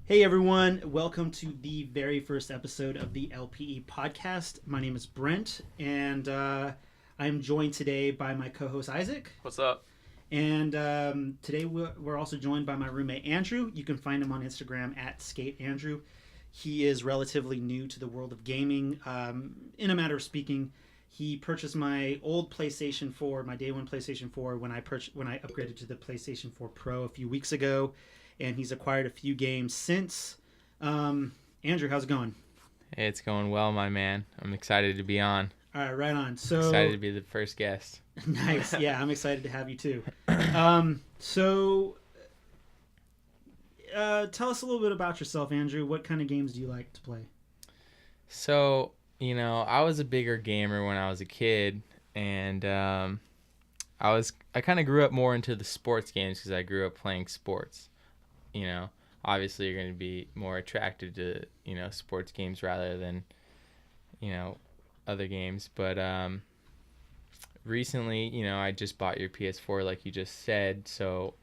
Hey everyone, welcome to the very first episode of the LPE Podcast. My name is Brent, and I'm joined today by my co-host Isaac. What's up? And today we're also joined by my roommate Andrew. You can find him on Instagram at SkateAndrew. He is relatively new to the world of gaming. In a matter of speaking, he purchased my old PlayStation 4, my day one PlayStation 4, when I upgraded to the PlayStation 4 Pro a few weeks ago. And he's acquired a few games since. Andrew, how's it going? Hey, it's going well, my man. I'm excited to be on. All right, right on. So excited to be the first guest. Nice. Yeah, I'm excited to have you too. Tell us a little bit about yourself, Andrew. What kind of games do you like to play? So, I was a bigger gamer when I was a kid, and I kind of grew up more into the sports games because I grew up playing sports. Obviously you're going to be more attracted to, sports games rather than, other games. But recently, I just bought your PS4 like you just said. So,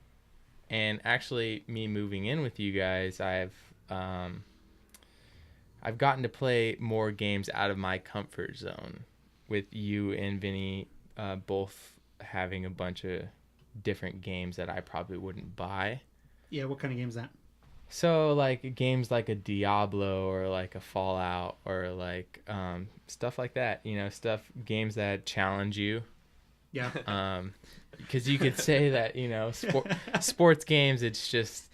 and actually me moving in with you guys, I've gotten to play more games out of my comfort zone with you and Vinny both having a bunch of different games that I probably wouldn't buy. Yeah, what kind of game is that? So, like, games like a Diablo or, like, a Fallout or, like, stuff like that, games that challenge you. Yeah. Because you could say that, sports games, it's just,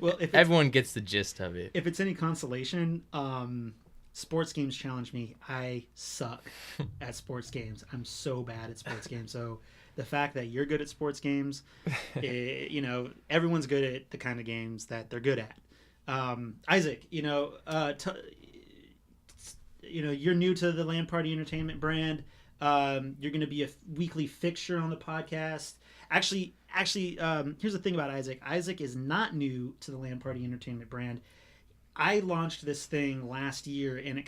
well, everyone gets the gist of it. If it's any consolation, sports games challenge me. I suck at sports games. I'm so bad at sports games, so... The fact that you're good at sports games, everyone's good at the kind of games that they're good at. Isaac, you're new to the Land Party Entertainment brand. You're going to be a weekly fixture on the podcast. Actually, here's the thing about Isaac. Isaac is not new to the Land Party Entertainment brand. I launched this thing last year, and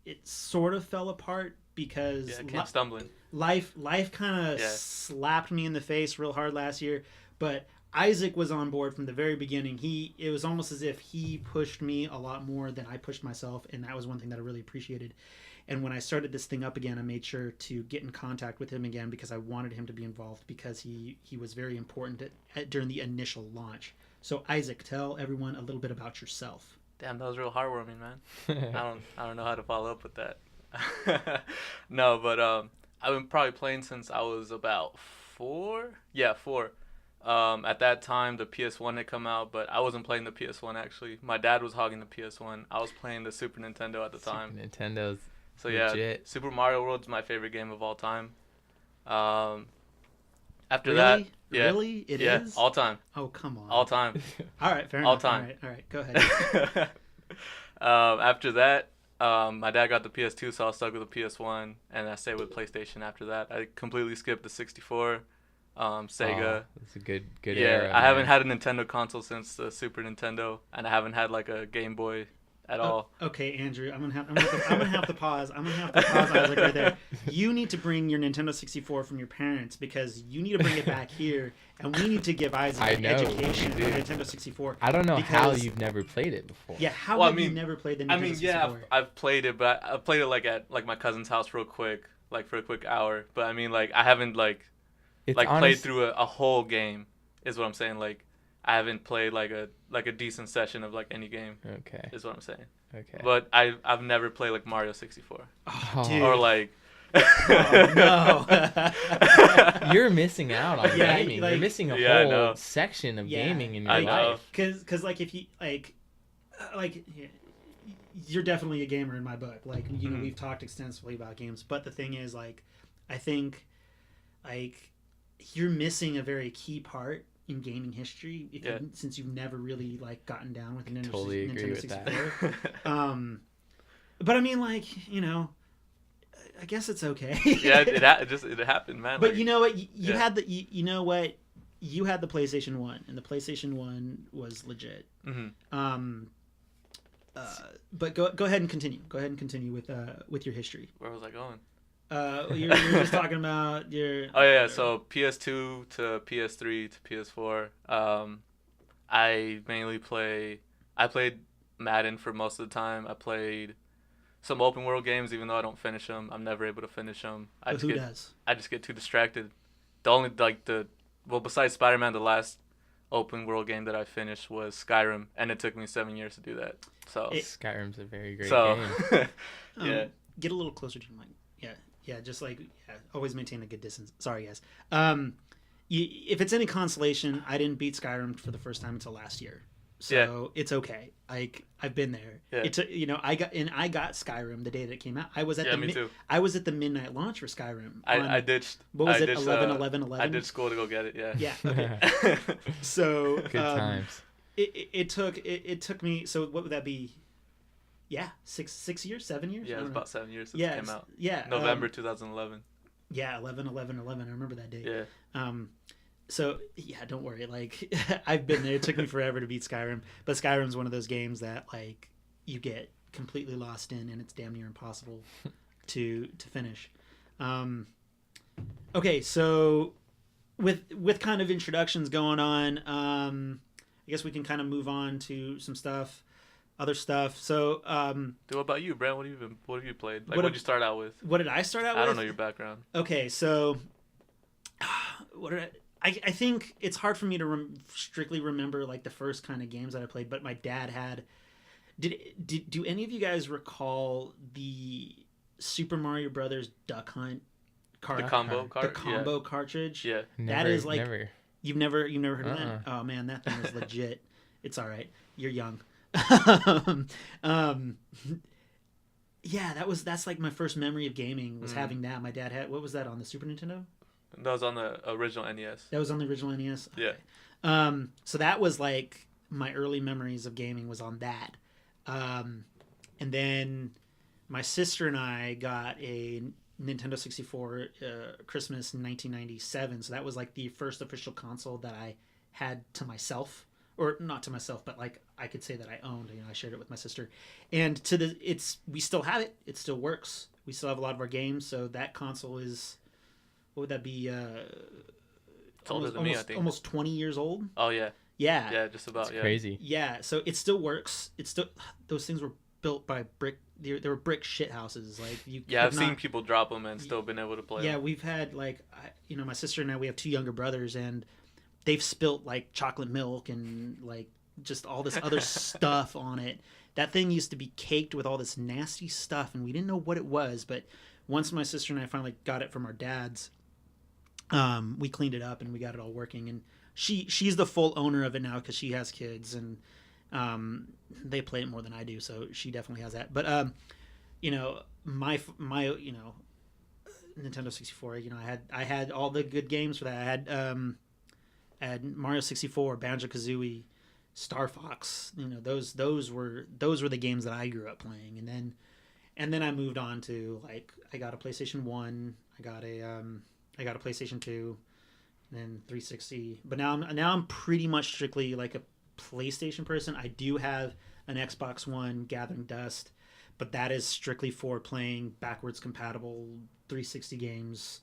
it sort of fell apart because it came stumbling. Life kind of slapped me in the face real hard last year, but Isaac was on board from the very beginning. It was almost as if he pushed me a lot more than I pushed myself, and that was one thing that I really appreciated. And when I started this thing up again, I made sure to get in contact with him again because I wanted him to be involved because he was very important during the initial launch. So Isaac, tell everyone a little bit about yourself. Damn, that was real heartwarming, man. I don't know how to follow up with that. No, but I've been probably playing since I was about 4. Yeah, 4. At that time, the PS1 had come out, but I wasn't playing the PS1 actually. My dad was hogging the PS1. I was playing the Super Nintendo at the time. Super Nintendo's so legit. Yeah, Super Mario World's my favorite game of all time. After really? that, yeah, really, it is all time. Oh, come on, all time. All right, fair all enough. time. All right, go ahead. After that. My dad got the PS2, so I was stuck with the PS1, and I stayed with PlayStation after that. I completely skipped the 64, Sega. That's a good yeah, era. I haven't had a Nintendo console since the Super Nintendo, and I haven't had like a Game Boy at all. Okay, Andrew, I'm gonna have to pause. I'm gonna have to pause Isaac right there. You need to bring your Nintendo 64 from your parents because you need to bring it back here, and we need to give Isaac an education on Nintendo 64. I don't know how you've never played it before. Yeah, how have you never played the Nintendo 64? Yeah, I've played it, but I played it like at like my cousin's house real quick, like for a quick hour. But I mean, like I haven't played through a whole game. Is what I'm saying. Like I haven't played like a decent session of like any game. Okay. Is what I'm saying. Okay. But I've never played like Mario 64. Oh, dude. Or like. Oh, no. You're missing out on gaming. You're missing a whole section of gaming in your life. Because like if you you're definitely a gamer in my book. Like we've talked extensively about games, but the thing is like I think like you're missing a very key part in gaming history since you've never really like gotten down with Nintendo, totally agree Nintendo with 64. That. But I mean, like I guess it's okay. Yeah, it happened, man. But like, you know what? You had the you had the PlayStation 1, and the PlayStation 1 was legit. Mm-hmm. But go ahead and continue. Go ahead and continue with your history. Where was I going? You're just talking about your. Oh yeah, so PS2 to PS3 to PS4. I mainly play I played Madden for most of the time. I played some open world games, even though I don't finish them. I'm never able to finish them. Who does? I just get too distracted. The only besides Spider-Man, the last open world game that I finished was Skyrim, and it took me 7 years to do that. So Skyrim's a very great game. Yeah. Get a little closer to your mic. Yeah, just like always maintain a good distance. Sorry, guys. If it's any consolation, I didn't beat Skyrim for the first time until last year, so it's okay. I've been there. Yeah. I got Skyrim the day that it came out. I was at me too. I was at the midnight launch for Skyrim. I ditched. What was I it? ditched, 11/11/11. I did school to go get it. Yeah. Yeah. Okay. So good times. It took me. So what would that be? Yeah, 6 years, 7 years. Yeah, it was about 7 years since it came out. Yeah, November 2011. Yeah, 11/11/11. I remember that date. Yeah. So yeah, don't worry. Like I've been there. It took me forever to beat Skyrim, but Skyrim's one of those games that like you get completely lost in, and it's damn near impossible to finish. Okay, so with kind of introductions going on, I guess we can kind of move on to some other stuff. So, what about you, Brent? What have you played? Like, what did you start out with? What did I start out with? I don't know your background. Okay, so I think it's hard for me to strictly remember like the first kind of games that I played, but my dad had. Do any of you guys recall the Super Mario Brothers Duck Hunt the combo cartridge? Yeah, that is like never. You've never heard of that? Oh man, that thing is legit. It's all right. You're young. Yeah, that's like my first memory of gaming was having that. My dad had, what was that on the Super Nintendo? That was on the original NES. That was on the original NES? Okay. Yeah. So that was like my early memories of gaming was on that. And then my sister and I got a Nintendo 64 Christmas in 1997. So that was like the first official console that I had to myself. Or not to myself, but like I could say that I owned. I shared it with my sister, and we still have it. It still works. We still have a lot of our games. So that console is, what would that be? It's older than me, I think. Almost 20 years old. Oh yeah. Yeah. Yeah, just about. That's crazy. Yeah. So it still works. Those things were built by brick. They were brick shit houses. Like you. Yeah, I've seen people drop them and still been able to play. Yeah, them. we've had like my sister and I. We have 2 younger brothers and. They've spilt like chocolate milk and like just all this other stuff on it. That thing used to be caked with all this nasty stuff, and we didn't know what it was. But once my sister and I finally got it from our dads, we cleaned it up and we got it all working. And she's the full owner of it now because she has kids and they play it more than I do, so she definitely has that. But my Nintendo 64, I had all the good games for that. I had Mario 64, Banjo-Kazooie, Star Fox. Those were the games that I grew up playing. And then I moved on to like I got a PlayStation 1, I got a PlayStation 2, and then 360. But now I'm pretty much strictly like a PlayStation person. I do have an Xbox One gathering dust, but that is strictly for playing backwards compatible 360 games.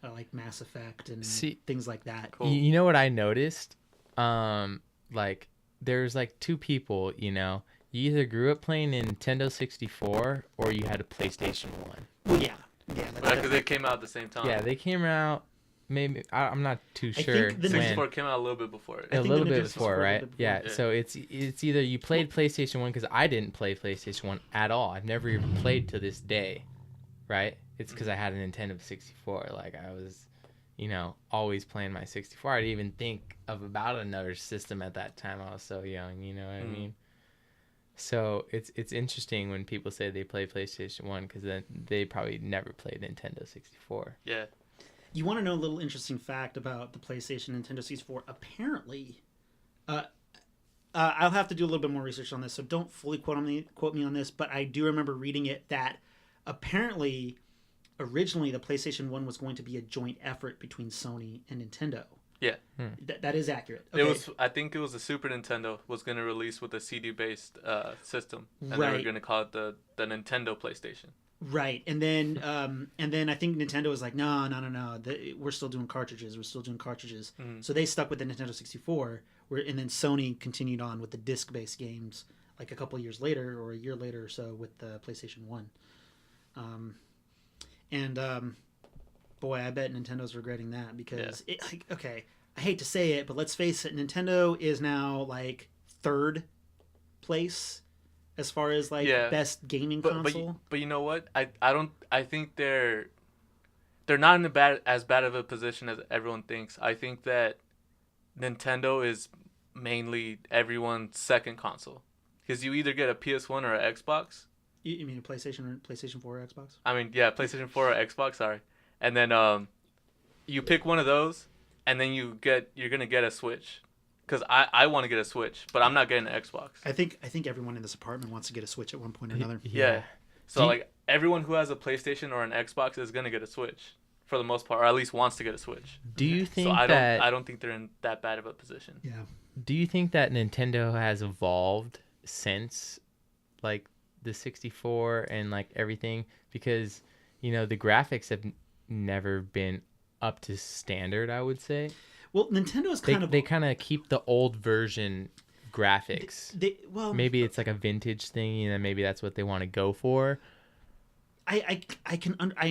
Like Mass Effect and things like that. Cool. You know what I noticed? Like there's like 2 people, you either grew up playing Nintendo 64 or you had a PlayStation 1. Well, yeah. Because they came out at the same time. Yeah, they came out. Maybe I'm not too sure. I think the 64 came out a little bit before. A little bit before, right? Yeah. So it's either you played PlayStation 1 because I didn't play PlayStation 1 at all. I've never even played to this day, right? It's because I had a Nintendo 64. Like I was, always playing my 64. I didn't even think about another system at that time. I was so young. You know what I mean? So it's interesting when people say they play PlayStation 1 because then they probably never played Nintendo 64. Yeah. You want to know a little interesting fact about the PlayStation Nintendo 64? Apparently, I'll have to do a little bit more research on this, so don't fully quote me on this. But I do remember reading it that apparently. Originally, the PlayStation 1 was going to be a joint effort between Sony and Nintendo. Yeah. That is accurate. Okay. I think it was the Super Nintendo was going to release with a CD-based system. And right. they were going to call it the Nintendo PlayStation. Right. And then I think Nintendo was like, no. We're still doing cartridges. So they stuck with the Nintendo 64, and then Sony continued on with the disc-based games like a couple years later or a year later or so with the PlayStation 1. Boy, I bet Nintendo's regretting that because I hate to say it, but let's face it, Nintendo is now like third place as far as like best gaming console. But you know what? I think they're not in as bad of a position as everyone thinks. I think that Nintendo is mainly everyone's second console. Because you either get a PS1 or an Xbox. You mean a PlayStation 4 or Xbox? I mean, yeah, PlayStation 4 or Xbox, sorry. And then you pick one of those, and then you're going to get a Switch. Because I want to get a Switch, but I'm not getting an Xbox. I think everyone in this apartment wants to get a Switch at one point or another. Yeah. So, everyone who has a PlayStation or an Xbox is going to get a Switch. For the most part, or at least wants to get a Switch. Do you think I don't think they're in that bad of a position. Yeah. Do you think that Nintendo has evolved since like the 64 and like everything? Because, you know, the graphics have never been up to standard, I would say. Well, Nintendo's they kind of keep the old version graphics. Maybe it's like a vintage thing, you know, maybe that's what they want to go for. I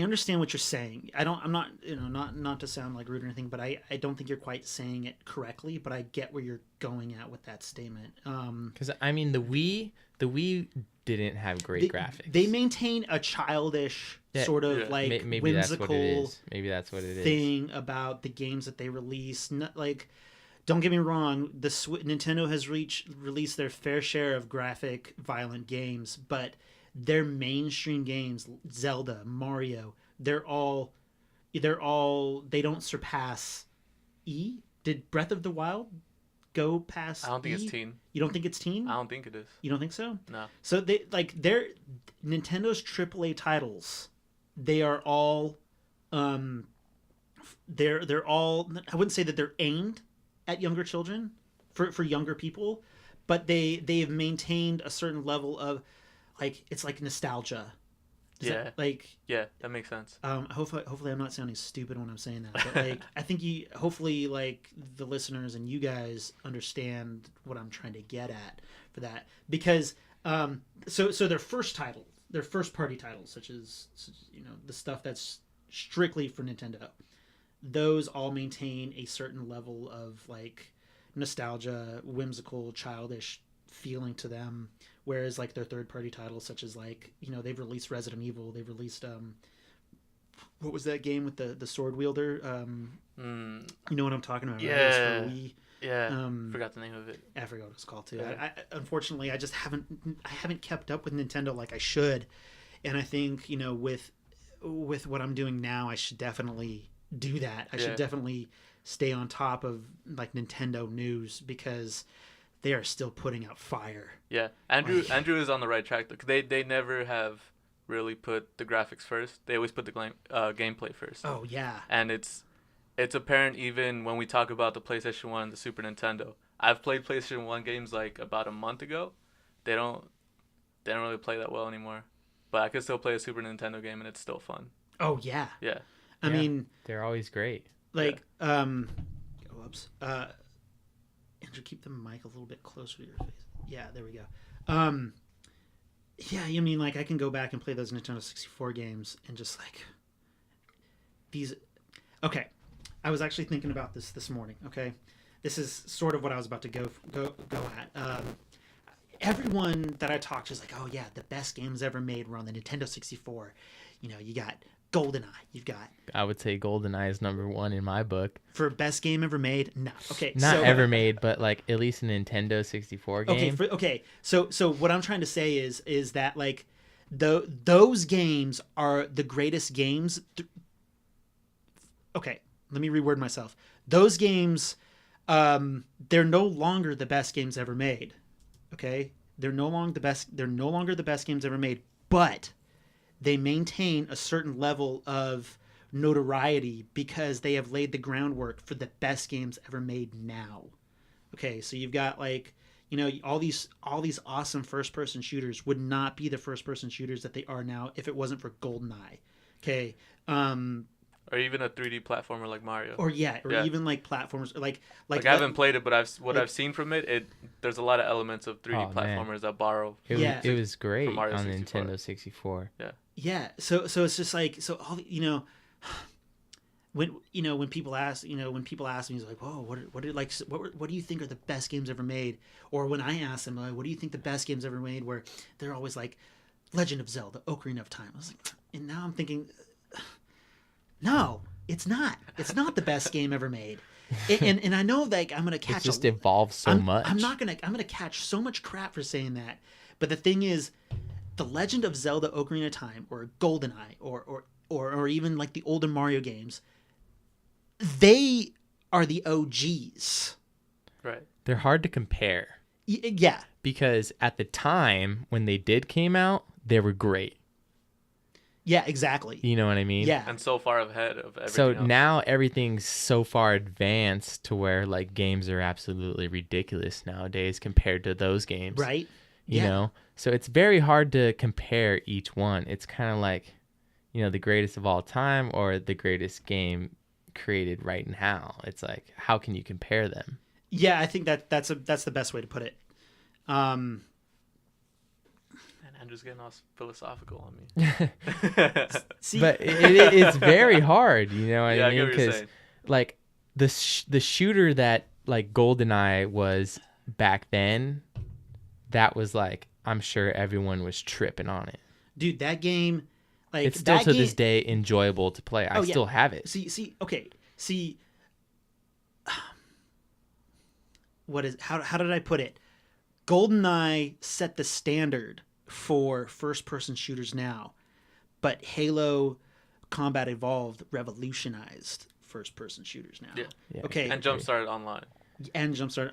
understand what you're saying. I'm not, you know, not to sound like rude or anything, but I don't think you're quite saying it correctly, but I get where you're going at with that statement. Because I mean the Wii didn't have great graphics. They maintain a childish sort of like maybe whimsical that's what it is. Thing about the games that they release. Like, don't get me wrong, Nintendo has released their fair share of graphic violent games, but their mainstream games, Zelda, Mario, they don't surpass E. Did Breath of the Wild go past I don't think E? it's teen. You don't think it's teen? I don't think it is. You don't think so? No. So they're Nintendo's AAA titles. They are all they're all, I wouldn't say that they're aimed at younger children for younger people, but they've maintained a certain level of like, it's like nostalgia. That makes sense. Hopefully I'm not sounding stupid when I'm saying that, but like I think hopefully like the listeners and you guys understand what I'm trying to get at for that, because so their first party titles, such as, you know, the stuff that's strictly for Nintendo, those all maintain a certain level of like nostalgia, whimsical, childish feeling to them. Whereas like their third party titles, such as like, you know, they've released Resident Evil, they've released what was that game with the sword wielder? You know what I'm talking about? Yeah. Right? It was for Wii. Yeah. Forgot the name of it. I forgot what it's called too. Yeah. I unfortunately I just haven't kept up with Nintendo like I should, and I think, you know, with what I'm doing now, I should definitely do that. I should definitely stay on top of like Nintendo news, because they are still putting out fire. Yeah, Andrew is on the right track. They never have really put the graphics first. They always put the gameplay first. Oh yeah. And it's apparent even when we talk about the PlayStation 1 and the Super Nintendo. I've played PlayStation 1 games like about a month ago. They don't really play that well anymore. But I can still play a Super Nintendo game and it's still fun. Oh yeah. Yeah. I mean, they're always great. Like whoops. Andrew, keep the mic a little bit closer to your face. Yeah, there we go. Yeah, I mean, like, I can go back and play those Nintendo 64 games and just, like, these... Okay, I was actually thinking about this morning, okay? This is sort of what I was about to go at. Everyone that I talked to is like, oh, yeah, the best games ever made were on the Nintendo 64. You know, you got GoldenEye. You've got... I would say GoldenEye is number one in my book. For best game ever made? No. Okay. Not ever made, but like at least a Nintendo 64 game. Okay. So what I'm trying to say is that like those games are the greatest games. Okay, let me reword myself. Those games, they're no longer the best games ever made. Okay, they're no longer the best games ever made, but they maintain a certain level of notoriety because they have laid the groundwork for the best games ever made now. Okay, so you've got like, you know, all these awesome first-person shooters would not be the first-person shooters that they are now if it wasn't for GoldenEye. Okay, Or even a 3D platformer like Mario. Or even like platformers, like I haven't played it, but I've seen from it. There's a lot of elements of 3D platformers that borrow. It was great on Mario the 64. Nintendo 64. Yeah. So it's just like, so all when people ask me, it's like, oh, what do you think are the best games ever made? Or when I ask them, like, what do you think the best games ever made? Where they're always like, Legend of Zelda, Ocarina of Time. I was like, and now I'm thinking, no, it's not. It's not the best game ever made. And I know, like, I'm gonna catch. It just evolves so much. I'm gonna catch so much crap for saying that. But the thing is, the Legend of Zelda, Ocarina of Time, or GoldenEye, or even like the older Mario games, they are the OGs. Right. They're hard to compare. Yeah. Because at the time when they came out, they were great. Yeah, exactly. You know what I mean? Yeah. And so far ahead of everything So else. now everything's so far advanced to where like games are absolutely ridiculous nowadays compared to those games. Right. You know? So it's very hard to compare each one. It's kind of like, the greatest of all time or the greatest game created right now. It's like, how can you compare them? Yeah, I think that's the best way to put it. And Andrew's getting all philosophical on me. See, but it's very hard, you know what I mean? Because like the shooter that like GoldenEye was back then, that was like, I'm sure everyone was tripping on it. Dude, that game, like, it's still to this day enjoyable to play. I still have it. See. How did I put it? GoldenEye set the standard for first-person shooters now, but Halo Combat Evolved revolutionized first-person shooters now. Yeah. Okay. And jump-started online.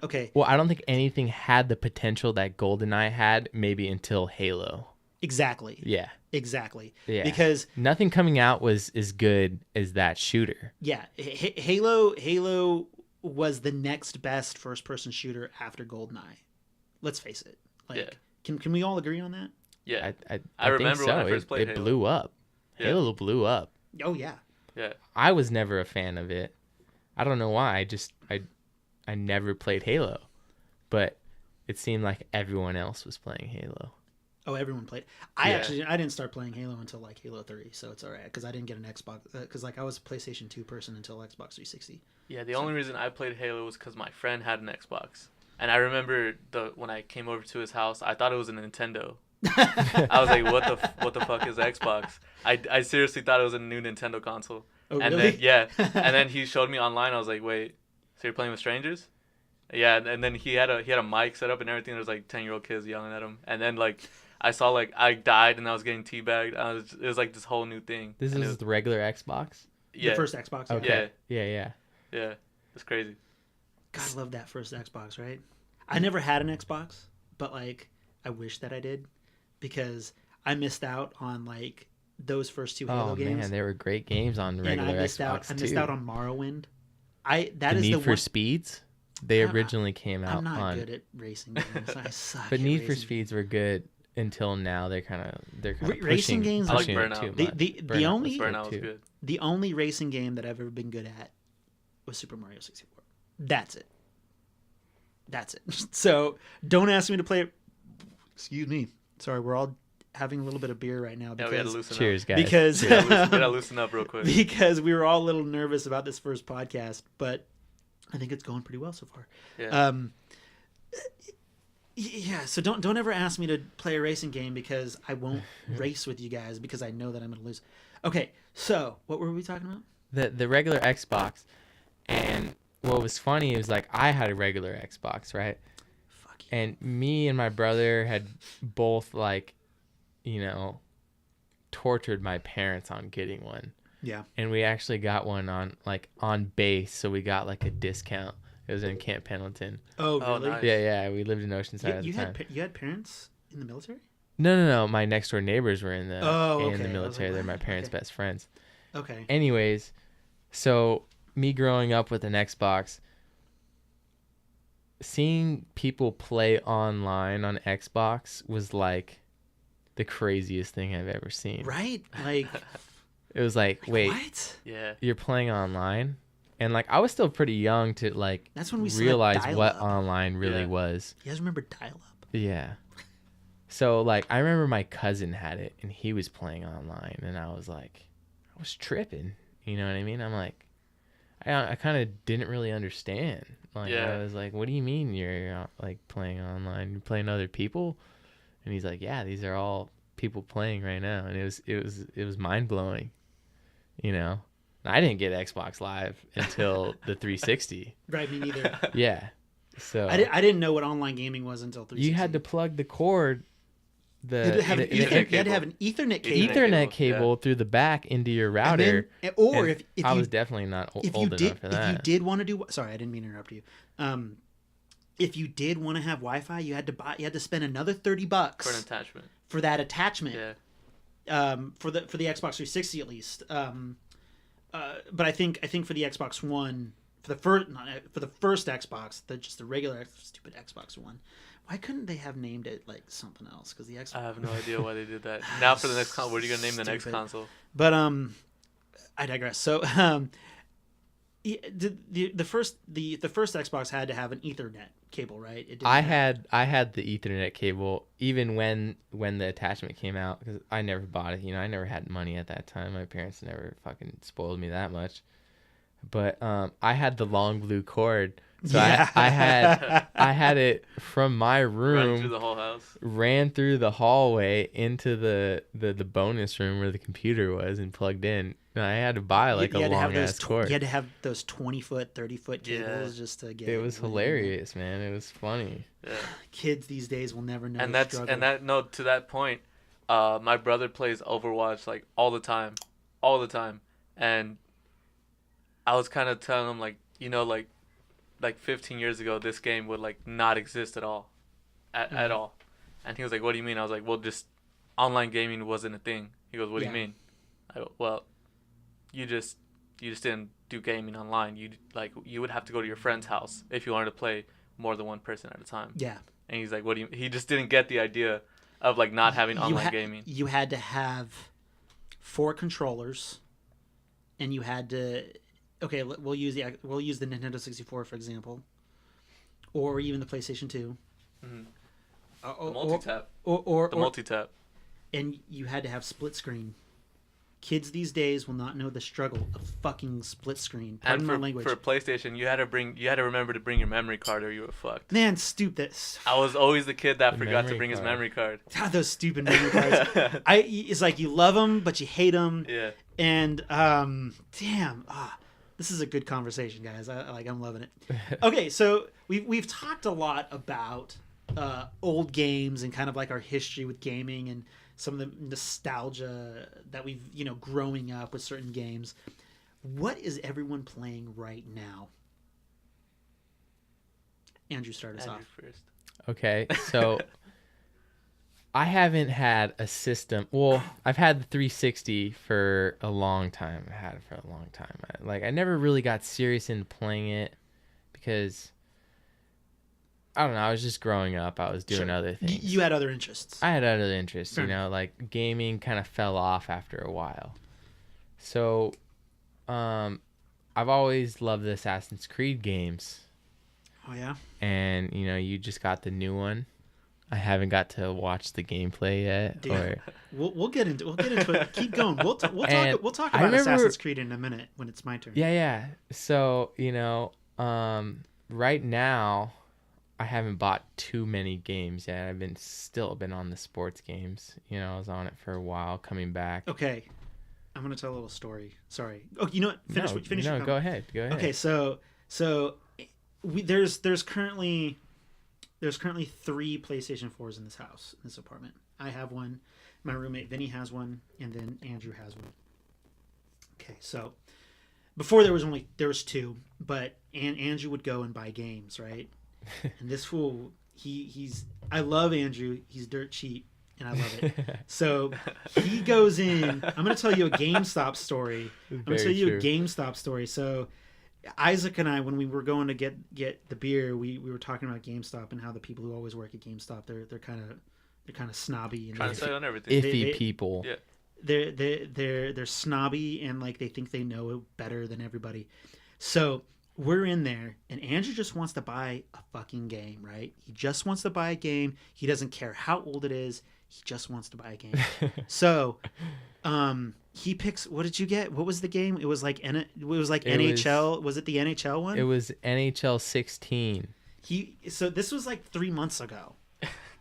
Okay. Well, I don't think anything had the potential that GoldenEye had maybe until Halo. Exactly. Yeah. Exactly. Yeah. Because nothing coming out was as good as that shooter. Yeah. Halo was the next best first-person shooter after GoldenEye. Let's face it. Like, can we all agree on that? Yeah. I remember think so. when I first played It Halo. blew up. Yeah. Halo blew up. Oh, yeah. Yeah. I was never a fan of it. I don't know why. I never played Halo. But it seemed like everyone else was playing Halo. Oh, everyone played. I didn't start playing Halo until like Halo 3, so it's all right because I didn't get an Xbox because like I was a PlayStation 2 person until Xbox 360. Yeah, the only reason I played Halo was because my friend had an Xbox, and I remember when I came over to his house, I thought it was a Nintendo. I was like, what the fuck is Xbox? I seriously thought it was a new Nintendo console. Oh, and really? Then and then he showed me online. I was like, wait, so you're playing with strangers? Yeah, and then he had a mic set up and everything. There was like 10-year-old kids yelling at him, and then like. I saw like I died and I was getting teabagged. It was like this whole new thing. This is the regular Xbox? Yeah. The first Xbox. Okay. Yeah. Yeah. It's crazy. God, I love that first Xbox, right? I never had an Xbox, but like I wish that I did because I missed out on like those first two Halo games. Oh man, they were great games on regular Xbox too. I missed out on Morrowind. Need for Speeds? They originally came out on... I'm not good at racing games. I suck. But Need for Speeds were good. Until now, they're kind of racing games. I like Burnout. Burnout was good. The only racing game that I've ever been good at was Super Mario 64. That's it. So don't ask me to play it. Excuse me. Sorry, we're all having a little bit of beer right now. Because, we had to loosen cheers, up. Guys. Because we gotta loosen up real quick. Because we were all a little nervous about this first podcast, but I think it's going pretty well so far. Yeah. Yeah, so don't ever ask me to play a racing game because I won't race with you guys because I know that I'm going to lose. Okay, so what were we talking about? The regular Xbox, and what was funny is like I had a regular Xbox, right? Fuck you. And me and my brother had both like, tortured my parents on getting one. Yeah. And we actually got one on base, so we got like a discount. It was in Camp Pendleton. Oh, really? Oh, nice. Yeah. We lived in Oceanside at the time. You had parents in the military? No. My next door neighbors were in the military. Like, they're my parents' best friends. Okay. Anyways, so me growing up with an Xbox, seeing people play online on Xbox was like the craziest thing I've ever seen. Right? Like, It was like, wait, what? Yeah. you're playing online? And like I was still pretty young to like That's when we realize what dial-up. online really Yeah. was. You guys remember dial-up? Yeah. So like I remember my cousin had it and he was playing online and I was tripping. You know what I mean? I'm like, I kind of didn't really understand. Like Yeah. I was like, what do you mean you're like playing online? You're playing other people? And he's like, yeah, these are all people playing right now. And it was mind blowing. You know, and I didn't get Xbox Live until the 360. Right, me neither. Yeah. So I didn't know what online gaming was until 360. you had to plug the cord. You had to have an Ethernet cable. Ethernet cable through the back into your router. Or if I you, was definitely not if old you enough did, for that. If you did want to do, sorry, I didn't mean to interrupt you. If you did want to have Wi-Fi, you had to spend another $30 For an attachment. for that attachment. Yeah. For the Xbox 360 at least. But I think for the Xbox One, for the first Xbox, just the regular stupid Xbox One. Why couldn't they have named it like something else? Because the Xbox. I have no idea why they did that. Now for the next console, what are you gonna name the next Stupid. console? But I digress. So the first Xbox had to have an Ethernet cable, right? It didn't I have- had the Ethernet cable even when the attachment came out because I never bought it. You know, I never had money at that time. My parents never fucking spoiled me that much. But I had the long blue cord, so Yeah. I had it from my room. Running through the whole house. Ran through the hallway into the bonus room where the computer was and plugged in. And I had to buy like You a had to have long those ass cord. You had to have those 20-foot, 30-foot cables Yeah. just to get. It was when- hilarious, man. It was funny. Yeah. Kids these days will never know. And the that's struggle. and that no to that point, my brother plays Overwatch like all the time, and I was kind of telling him like, you know, like 15 years ago this game would like not exist at all, at all, and he was like, what do you mean? I was like, well, just online gaming wasn't a thing. He goes, what do you Yeah. mean? I go, well, you just didn't do gaming online. You would have to go to your friend's house if you wanted to play more than one person at a time. Yeah. And he's like, what do you? He just didn't get the idea of like not having online gaming. You had to have 4 controllers, and you had to. Okay, we'll use the Nintendo 64 for example, or even the PlayStation 2. Mhm. The The multi-tap. Or Multi-tap. and you had to have split screen. Kids these days will not know the struggle of fucking split screen. Pardon And my language. for PlayStation, you had to remember to bring your memory card or you were fucked. Man, stupid. I was always the kid that The forgot to memory bring his card. memory card. God, those stupid memory cards. It's like you love them, but you hate them. Yeah. And damn, this is a good conversation, guys. I'm loving it. Okay, so we've talked a lot about old games and kind of like our history with gaming and some of the nostalgia that we've growing up with certain games. What is everyone playing right now? Andrew, start us off. First. Okay, so I haven't had a system. Well, I've had the 360 for a long time. I had it for a long time. I never really got serious into playing it because I don't know. I was just growing up. I was doing Sure. other things. You had other interests. I had other interests. Fair You know, like gaming kind of fell off after a while. So, I've always loved the Assassin's Creed games. Oh yeah. And you just got the new one. I haven't got to watch the gameplay yet. Dude, we'll get into it. Keep going. We'll talk And about I remember- Assassin's Creed in a minute when it's my turn. Yeah. So right now, I haven't bought too many games yet. I've been on the sports games. I was on it for a while, coming back. Okay, I'm gonna tell a little story. Sorry. Oh, you know what? Finish. your No, go ahead. Okay, so there's currently 3 PlayStation 4s in this house, in this apartment. I have one, my roommate Vinny has one, and then Andrew has one. Okay, so before there was 2, but Andrew would go and buy games, right? And this fool, I love Andrew. He's dirt cheap, and I love it. So he goes in. I'm going to tell you a GameStop story. So Isaac and I, when we were going to get the beer, we were talking about GameStop and how the people who always work at GameStop, they're kind of snobby and Trying to sell on everything. Iffy people. Yeah. they're snobby and like they think they know better than everybody. So we're in there, and Andrew just wants to buy a fucking game, right? He just wants to buy a game. He doesn't care how old it is. He just wants to buy a game. So, he picks. What did you get? What was the game? It was like NHL. Was it the NHL one? It was NHL 16. So this was like 3 months ago.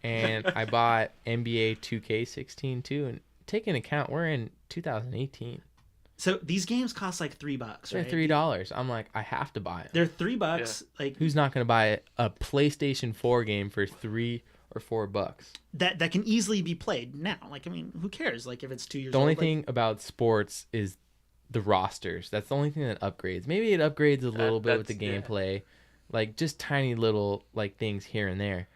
And I bought NBA 2K16 too. And take into account we're in 2018. So these games cost like $3, right? They're $3. I'm like, I have to buy it. They're $3. Yeah. Like, who's not going to buy a PlayStation 4 game for $3 or $4? That can easily be played now. Like, I mean, who cares? Like, if it's 2 years old. The only thing about sports is the rosters. That's the only thing that upgrades. Maybe it upgrades a little bit with the gameplay, like just tiny little like things here and there.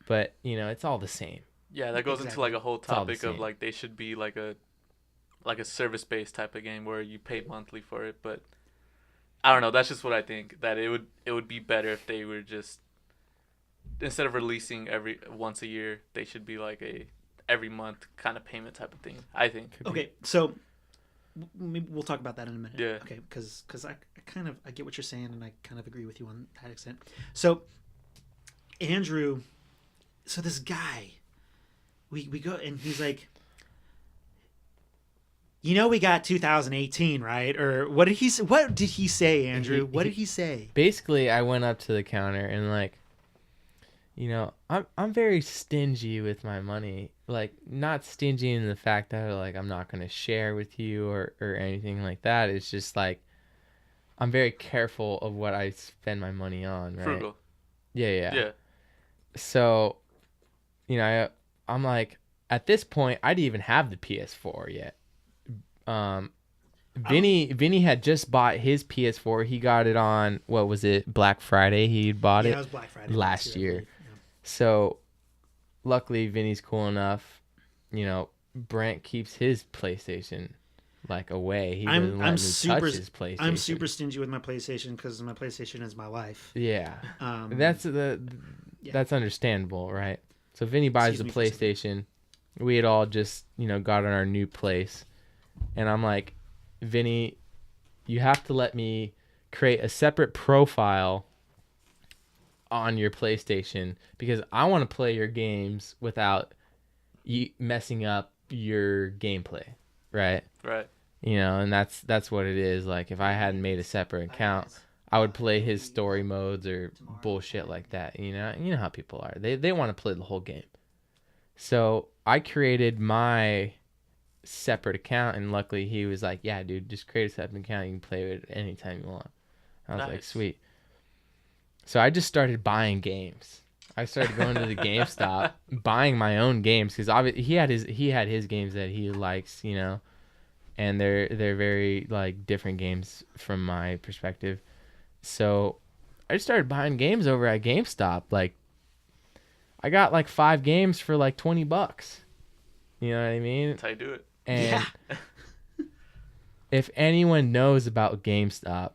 But it's all the same. Yeah, that goes into like a whole topic of like they should be like a service-based type of game where you pay monthly for it. But I don't know. That's just what I think. That it would be better if they were just, instead of releasing once a year, they should be like a every month kind of payment type of thing, I think. Okay, so maybe we'll talk about that in a minute. Yeah. Okay, because I get what you're saying, and I kind of agree with you on that extent. So Andrew, so this guy, we go, and he's like, we got 2018, right? Or what did he say, Andrew? What did he say? Basically, I went up to the counter and like, I'm very stingy with my money. Like, not stingy in the fact that like I'm not going to share with you or anything like that. It's just like I'm very careful of what I spend my money on, right? Frugal. Yeah. So, I'm like, at this point, I didn't even have the PS4 yet. Vinny had just bought his PS4. He got it on, what was it, Black Friday? He bought it. It was Black Friday last year. Yeah. So, luckily, Vinny's cool enough. Brent keeps his PlayStation like away. He doesn't let me touch his PlayStation. I'm super stingy with my PlayStation because my PlayStation is my life. Yeah, that's understandable, right? So Vinny buys the PlayStation. We had all just got on our new place, and I'm like, Vinny, you have to let me create a separate profile on your PlayStation because I want to play your games without you messing up your gameplay, right? Right. And that's what it is. Like, if I hadn't made a separate account, I would play his story modes or bullshit like that. You know how people are. They want to play the whole game. So I created my separate account, and luckily he was like, yeah, dude, just create a separate account. You can play it anytime you want. I was like, sweet. So I just started buying games. I started going to the GameStop, buying my own games because he had his games that he likes, and they're very like different games from my perspective. So I just started buying games over at GameStop. Like, I got like 5 games for like $20. You know what I mean? That's how you do it. And if anyone knows about GameStop,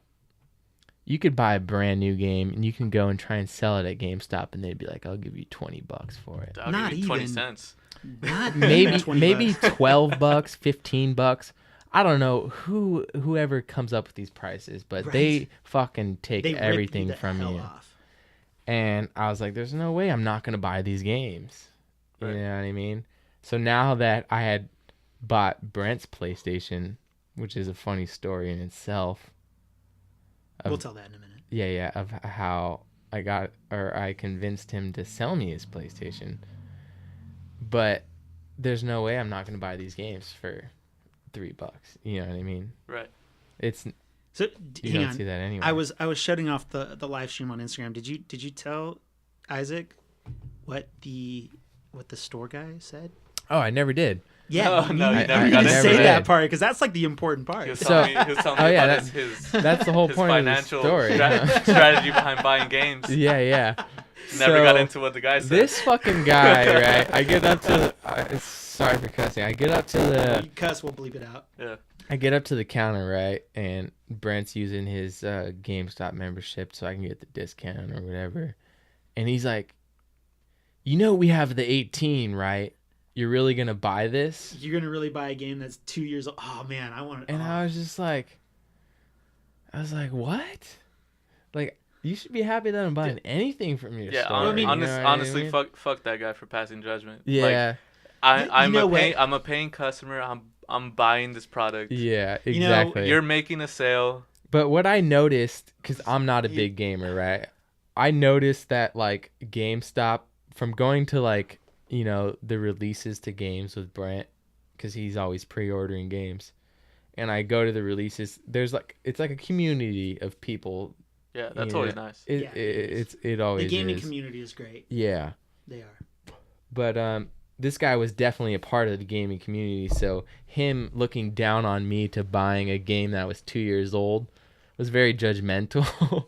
you could buy a brand new game and you can go and try and sell it at GameStop, and they'd be like, "I'll give you $20 for it." I'll give you 20 cents. Maybe $12, $15. I don't know whoever comes up with these prices, but they fucking take everything from you. And I was like, "There's no way I'm not gonna buy these games." Right. You know what I mean? So now that I had bought Brent's PlayStation, which is a funny story in itself. We'll tell that in a minute. Yeah, of how I convinced him to sell me his PlayStation. But there's no way I'm not going to buy these games for $3. You know what I mean? Right. You don't see that anyway. I was shutting off the live stream on Instagram. Did you tell Isaac what the store guy said? Oh, I never did. Yeah, you never got to into say it. that part because that's like the important part. He was telling me about that's the whole point of the story. Strategy behind buying games. Yeah. Never got into what the guy said. This fucking guy, right? I get up to sorry for cussing. I get up to the... You cuss, we'll bleep it out. Yeah. I get up to the counter, right? And Brent's using his GameStop membership so I can get the discount or whatever. And he's like, we have the 18, right? you're really gonna buy this? You're gonna really buy a game that's 2 years old? Oh man, I want it. And I was just like, what? Like, you should be happy that I'm buying anything from your store. Honestly, fuck that guy for passing judgment. Yeah. Like, I'm a paying customer. I'm buying this product. Yeah, exactly. You're making a sale. But what I noticed, because I'm not a big gamer, right? I noticed that like GameStop, from going to like, the releases to games with Brent, because he's always pre-ordering games, and I go to the releases, it's like a community of people. Yeah, that's always nice. It always is. The gaming community is great. Yeah. They are. But this guy was definitely a part of the gaming community, so him looking down on me to buying a game that was 2 years old was very judgmental.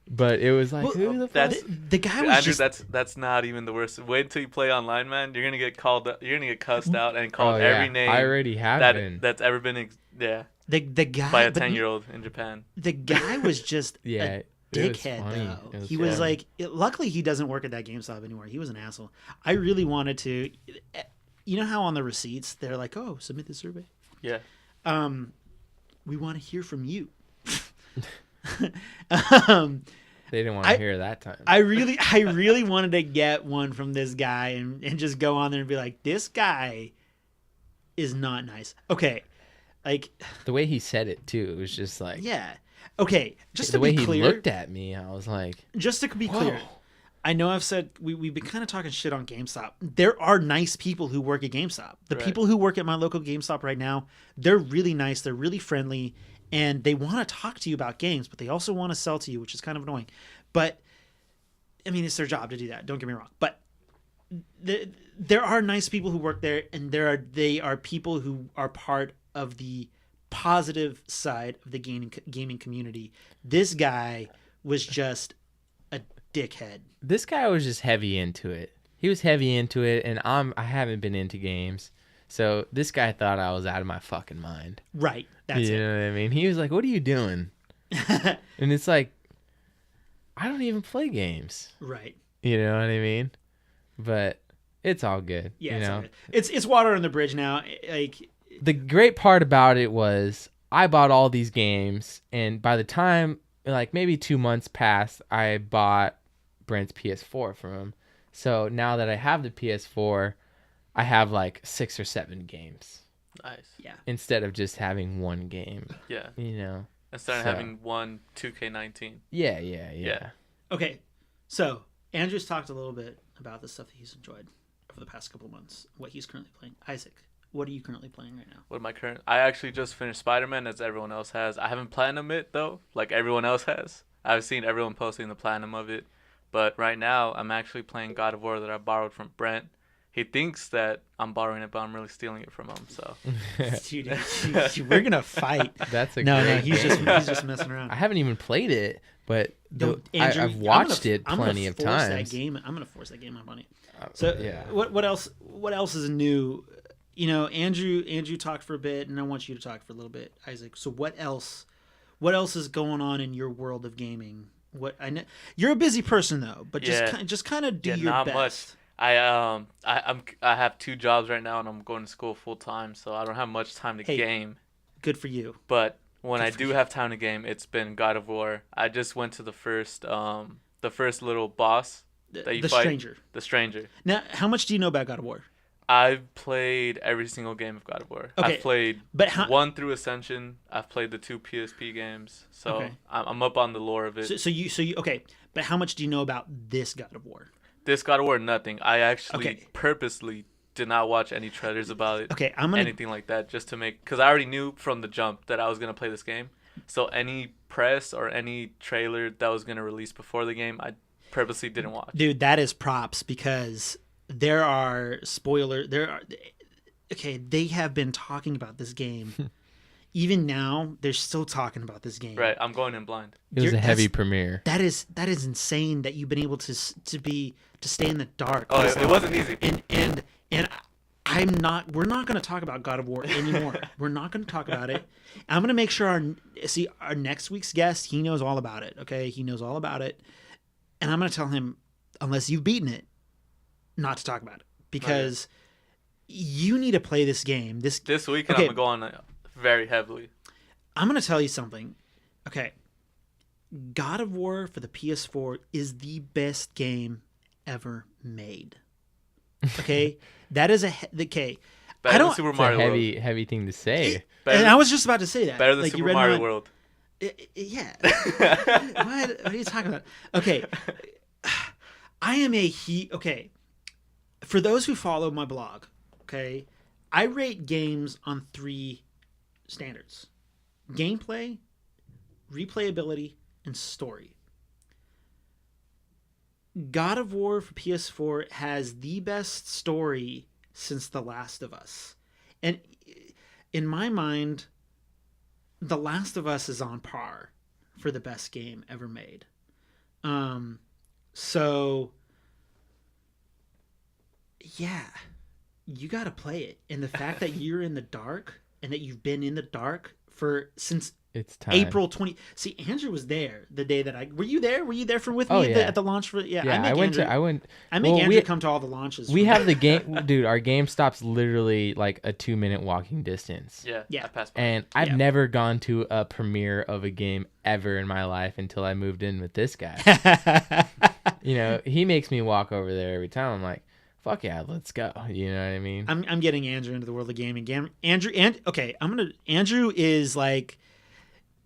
But it was like, who the fuck? The guy was Andrew, that's not even the worst. Wait until you play online, man. You're gonna get cussed out and called every name. I already have been. That's ever been. The guy by a 10-year-old in Japan. The guy was just a dickhead, though. He was like, luckily he doesn't work at that GameStop anymore. He was an asshole. I really wanted to. You know how on the receipts they're like, "Oh, submit the survey." Yeah. We want to hear from you. They didn't want to hear that time. I really wanted to get one from this guy and just go on there and be like, this guy is not nice. Okay. Like the way he said it too, it was just like, yeah. Okay. Just to be clear. The way he looked at me, I was like, just to be clear. I know I've said we've been kind of talking shit on GameStop. There are nice people who work at GameStop. The people who work at my local GameStop right now, they're really nice. They're really friendly. And they want to talk to you about games, but they also want to sell to you, which is kind of annoying. But, I mean, it's their job to do that. Don't get me wrong. But there are nice people who work there, and they are people who are part of the positive side of the gaming community. This guy was just a dickhead. This guy was just heavy into it. He was heavy into it, and I haven't been into games. So this guy thought I was out of my fucking mind. Right. That's it. You know what I mean? He was like, "What are you doing?" And it's like, I don't even play games. Right. You know what I mean? But it's all good. Yeah, it's water on the bridge now. Like the great part about it was I bought all these games, and by the time like maybe 2 months passed, I bought Brent's PS4 from him. So now that I have the PS4, I have like 6 or 7 games. Nice. Yeah. Instead of just having one game. Yeah. Instead of having one 2K19. Yeah. Okay. So Andrew's talked a little bit about the stuff that he's enjoyed over the past couple of months, what he's currently playing. Isaac, what are you currently playing right now? What am I currently? I actually just finished Spider-Man, as everyone else has. I haven't platinumed it though, like everyone else has. I've seen everyone posting the platinum of it, but right now I'm actually playing God of War that I borrowed from Brent. He thinks that I'm borrowing it, but I'm really stealing it from him. So, dude, we're gonna fight. That's a no. great He's game. just messing around. I haven't even played it, but Andrew, I've watched it plenty of times. I'm gonna force that game on Bunny. So what else? What else is new? Andrew talked for a bit, and I want you to talk for a little bit, Isaac. So what else is going on in your world of gaming? You're a busy person though, but just kind of do your best. Much. I have 2 jobs right now, and I'm going to school full time, so I don't have much time to game. Good for you. But when I do have time to game, it's been God of War. I just went to the first little boss that you fight. The stranger. Now, how much do you know about God of War? I've played every single game of God of War. Okay. I've played 1 through Ascension. I've played the 2 PSP games, so I'm up on the lore of it. So you okay? But how much do you know about this God of War? This God of War, nothing. I actually purposely did not watch any trailers about it. Okay, anything like that, just to because I already knew from the jump that I was gonna play this game. So any press or any trailer that was gonna release before the game, I purposely didn't watch. Dude, that is props because there are spoilers. They have been talking about this game. Even now, they're still talking about this game. Right, I'm going in blind. It was a heavy premiere. That is insane that you've been able to stay in the dark. Oh, it wasn't easy. And we're not going to talk about God of War anymore. We're not going to talk about it. I'm going to make sure our next week's guest, he knows all about it. Okay, he knows all about it, and I'm going to tell him, unless you've beaten it, not to talk about it because you need to play this game. This weekend I'm gonna go on very heavily. I'm gonna tell you something. Okay, God of War for the PS4 is the best game ever made. Okay, that is okay. Better than Super Mario World. Heavy thing to say. And I was just about to say that. Better than Super Mario World. Yeah. What are you talking about? Okay. I am okay. For those who follow my blog, okay, I rate games on 3 standards: gameplay, replayability, and story. God of War for PS4 has the best story since The Last of Us. And in my mind, The Last of Us is on par for the best game ever made. So yeah, you got to play it. And the fact that you're in the dark and that you've been in the dark since it's time. April 20. See, Andrew was there the day that were you there? Were you there with me at the launch for? Yeah, I went. I make Andrew come to all the launches. We have the game, dude. Our game stops literally like a 2-minute walking distance. Yeah. I passed by. And I've never gone to a premiere of a game ever in my life until I moved in with this guy. You know, he makes me walk over there every time. I'm like, fuck yeah, let's go. You know what I mean? I'm getting Andrew into the world of gaming. Andrew is like.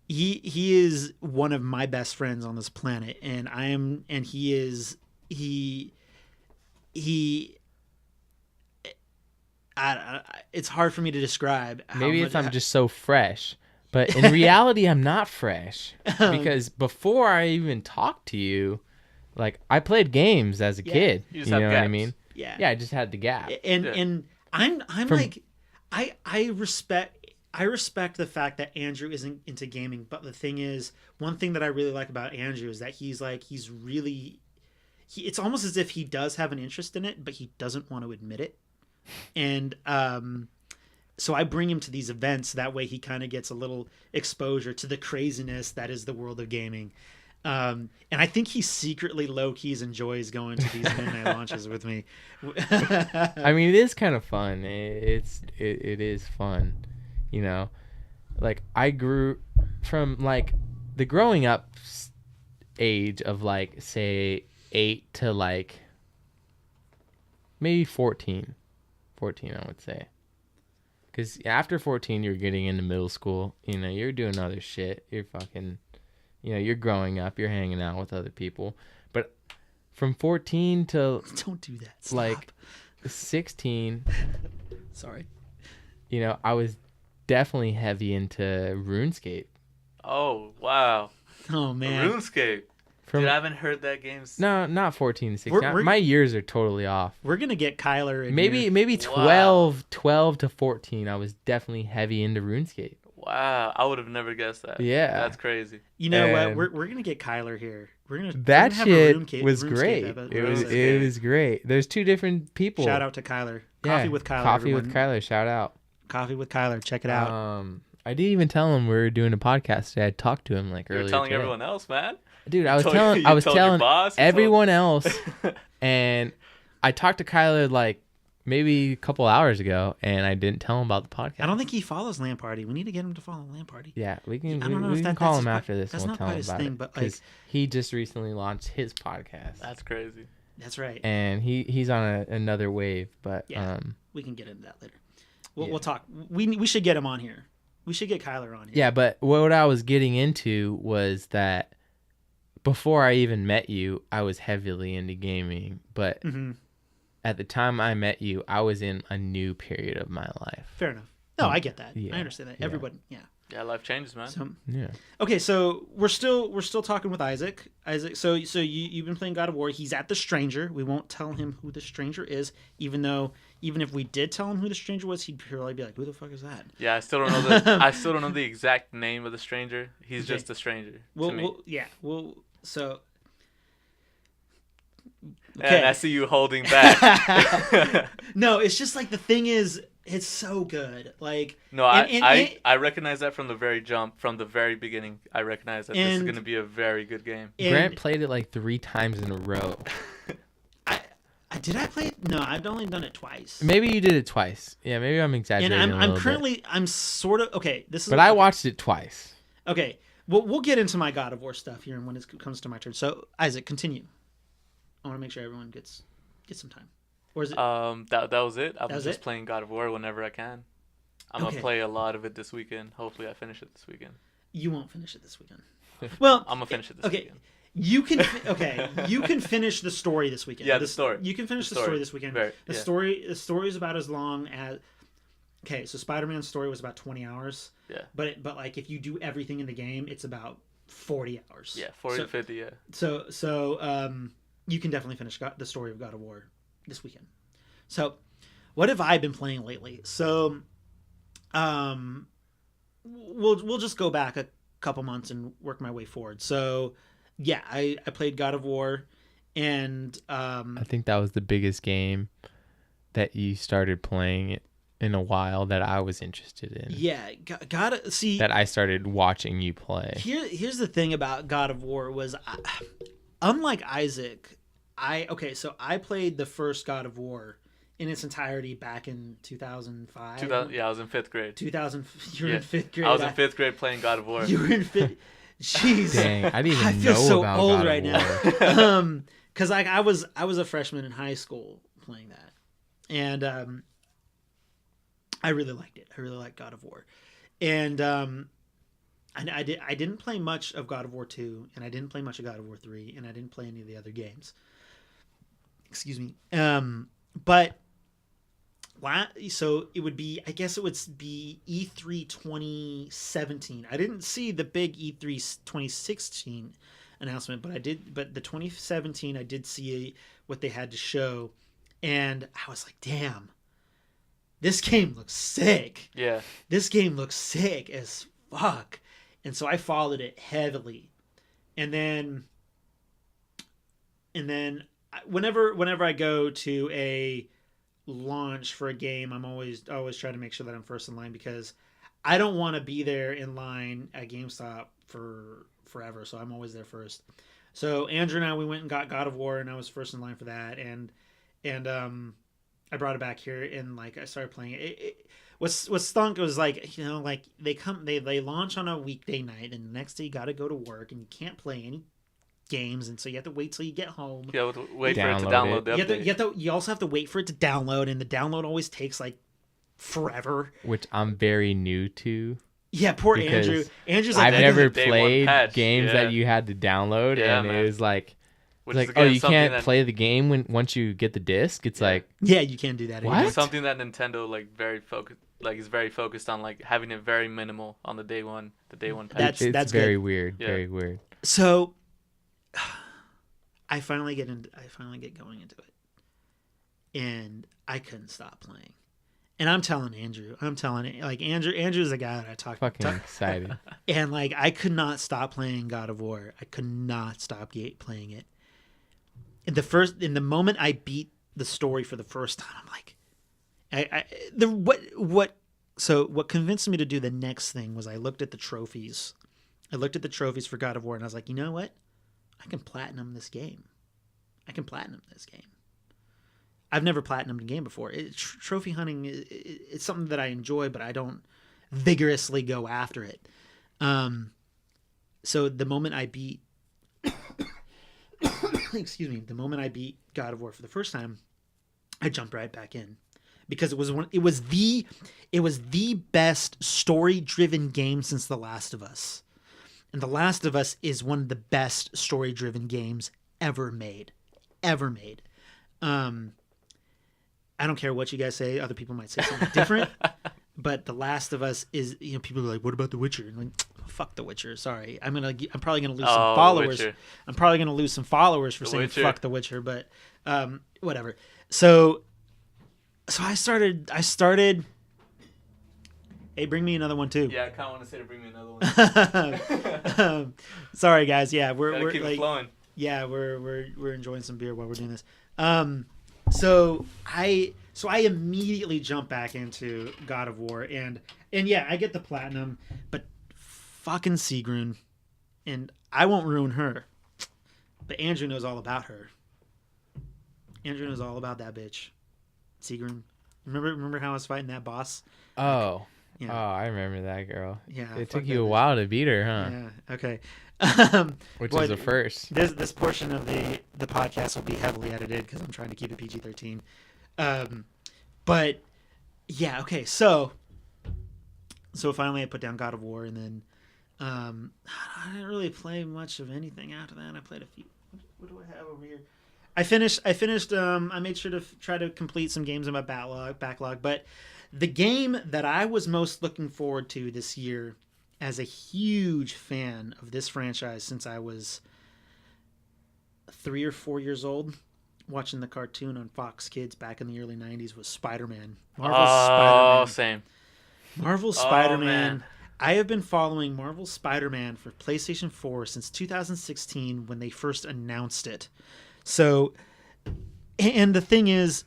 He is one of my best friends on this planet, and it's hard for me to describe. Maybe I'm just so fresh, but in reality, I'm not fresh because before I even talked to you, like I played games as a kid. You know what I mean? Yeah. Yeah, I just had the gap. And I'm like, I respect the fact that Andrew isn't into gaming, but the thing is, one thing that I really like about Andrew is that it's almost as if he does have an interest in it, but he doesn't want to admit it. And so I bring him to these events. That way he kind of gets a little exposure to the craziness that is the world of gaming. And I think he secretly low-keys enjoys going to these midnight launches with me. I mean, it is kind of fun. It is fun. You know, like I grew from like the growing up age of like say 8 to like maybe 14 I would say, because after 14 you're getting into middle school. You know, you're doing other shit. You're fucking, you know, you're growing up. You're hanging out with other people. But from 14 to don't do that. Stop. Like 16. Sorry. You know, I was definitely heavy into RuneScape. Oh, wow. Oh, man. RuneScape. Dude, I haven't heard that game. No, not 14 to 16. My years are totally off. We're going to get Kyler in Maybe 12 to 14. I was definitely heavy into RuneScape. Wow. I would have never guessed that. Yeah. That's crazy. You know what? We're going to get Kyler here. That shit was great. It was great. There's 2 different people. Shout out to Kyler. Coffee with Kyler. Coffee with Kyler. Shout out. Coffee with Kyler. Check it out. I didn't even tell him we were doing a podcast today. I talked to him like earlier. You're telling today. everyone else, man. Dude, I was telling everyone else, and I talked to Kyler like maybe a couple hours ago, and I didn't tell him about the podcast. I don't think he follows Land Party. We need to get him to follow Land Party. Yeah, we can call him after this and we'll tell him about it. But because he just recently launched his podcast. That's crazy. That's right. And he's on another wave, but we can get into that later. We'll talk. We should get him on here. We should get Kyler on here. Yeah, but what I was getting into was that before I even met you, I was heavily into gaming. But at the time I met you, I was in a new period of my life. Fair enough. No, I get that. I understand that. Everybody, Yeah, life changes, man. So, yeah. Okay, so we're still talking with Isaac. So you've been playing God of War. He's at the Stranger. We won't tell him who the Stranger is, even if we did tell him who the Stranger was, he'd probably be like, "Who the fuck is that?" Yeah, I still don't know the exact name of the Stranger. He's just a stranger to me. So. Okay. And I see you holding back. No, it's just like the thing is, it's so good. Like no, I recognize that from the very jump, from the very beginning. I recognize that this is going to be a very good game. Grant played it like 3 times in a row. Did I play it? No, I've only done it twice. Maybe you did it twice. Yeah, maybe I'm exaggerating. And a little bit. I'm sort of okay. This is. But I watched it twice. Okay, well, we'll get into my God of War stuff here, and when it comes to my turn. So Isaac, continue. I want to make sure everyone gets some time. Or is it? That was it. I'm was just it? playing God of War whenever I can. I'm gonna play a lot of it this weekend. Hopefully, I finish it this weekend. You won't finish it this weekend. Well, I'm gonna finish it this weekend. You can you can finish the story this weekend. Yeah, the story. You can finish the story this weekend. The story is about as long as. Okay, so Spider-Man's story was about 20 hours. Yeah. But like if you do everything in the game, it's about 40 hours. Yeah, 40 to 50. Yeah. So you can definitely finish the story of God of War this weekend. So, what have I been playing lately? So, we'll just go back a couple months and work my way forward. So. Yeah, I played God of War, and I think that was the biggest game that you started playing in a while that I was interested in. Yeah, gotta see that I started watching you play. Here's the thing about God of War was, unlike Isaac, I played the first God of War in its entirety back in 2005. Yeah, I was in 5th grade. 2000. You were in 5th grade. I was in 5th grade playing God of War. You were in 5th. Jeez, dang! I didn't even I feel know so about old God right of now. War. Because like I was a freshman in high school playing that, and I really liked it. I really liked God of War, and I didn't play much of God of War 2, and I didn't play much of God of War 3, and I didn't play any of the other games. Excuse me. But so it would be, I guess it would be E3 2017. I didn't see the big E3 2016 announcement, but the 2017 I did see what they had to show, and I was like, damn, this game looks sick. Yeah. This game looks sick as fuck. And so I followed it heavily. And then whenever I go to a launch for a game, I'm always trying to make sure that I'm first in line, because I don't want to be there in line at GameStop for forever, so I'm always there first. So Andrew and I, we went and got God of War, and I was first in line for that, and I brought it back here, and like I started playing it. What stunk was like, you know, like they launch on a weekday night, and the next day you got to go to work, and you can't play any games, and so you have to wait till you get home. Yeah, wait for it to download the update. You also have to wait for it to download, and the download always takes like forever. Which I'm very new to. Yeah, poor Andrew. Andrew's like, I've never played games that you had to download, and man. It was like, oh, you can't play the game once you get the disc. It's like, yeah, you can't do that. What? It's something that Nintendo is very focused on, like having it very minimal on the day one patch. That's very good. Weird. Yeah. Very weird. So I finally get going into it, and I couldn't stop playing. And I'm telling Andrew, Andrew's the guy that I talked. Fucking excited. And like, I could not stop playing God of War. I could not stop playing it. In the moment I beat the story for the first time, I'm like, So what convinced me to do the next thing was I looked at the trophies. I looked at the trophies for God of War, and I was like, you know what? I can platinum this game. I've never platinumed a game before. Trophy hunting it's something that I enjoy, but I don't vigorously go after it. So the moment I beat, the moment I beat God of War for the first time, I jumped right back in, because it was the best story-driven game since The Last of Us, and The Last of Us is one of the best story-driven games ever made. I don't care what you guys say. Other people might say something different, but The Last of Us is, you know, people are like, what about The Witcher? And like, fuck The Witcher. Sorry. I'm probably going to lose some followers. Witcher. I'm probably going to lose some followers for saying Witcher. Fuck The Witcher, but whatever. So I started. Hey, bring me another one too. Yeah, I kind of want to say to bring me another one. Sorry guys. Yeah, we're keep like, it flowing. Yeah, we're enjoying some beer while we're doing this. So I immediately jump back into God of War, and yeah, I get the platinum, but fucking Sigrun, and I won't ruin her, but Andrew knows all about her. Andrew knows all about that bitch, Seagrim. Remember how I was fighting that boss? Oh. Yeah. Oh, I remember that girl. Yeah. It took you a while to beat her, huh? Yeah. Okay. Which is the first. This portion of the podcast will be heavily edited because I'm trying to keep it PG-13. But yeah. Okay. So finally I put down God of War, and then I didn't really play much of anything after that. I played a few. What do I have over here? I finished. I made sure to try to complete some games in my backlog. But the game that I was most looking forward to this year, as a huge fan of this franchise since I was 3 or 4 years old, watching the cartoon on Fox Kids back in the early '90s, was Spider-Man. Marvel's Spider-Man. Same. Marvel's Spider-Man. I have been following Marvel's Spider-Man for PlayStation 4 since 2016 when they first announced it. So, and the thing is,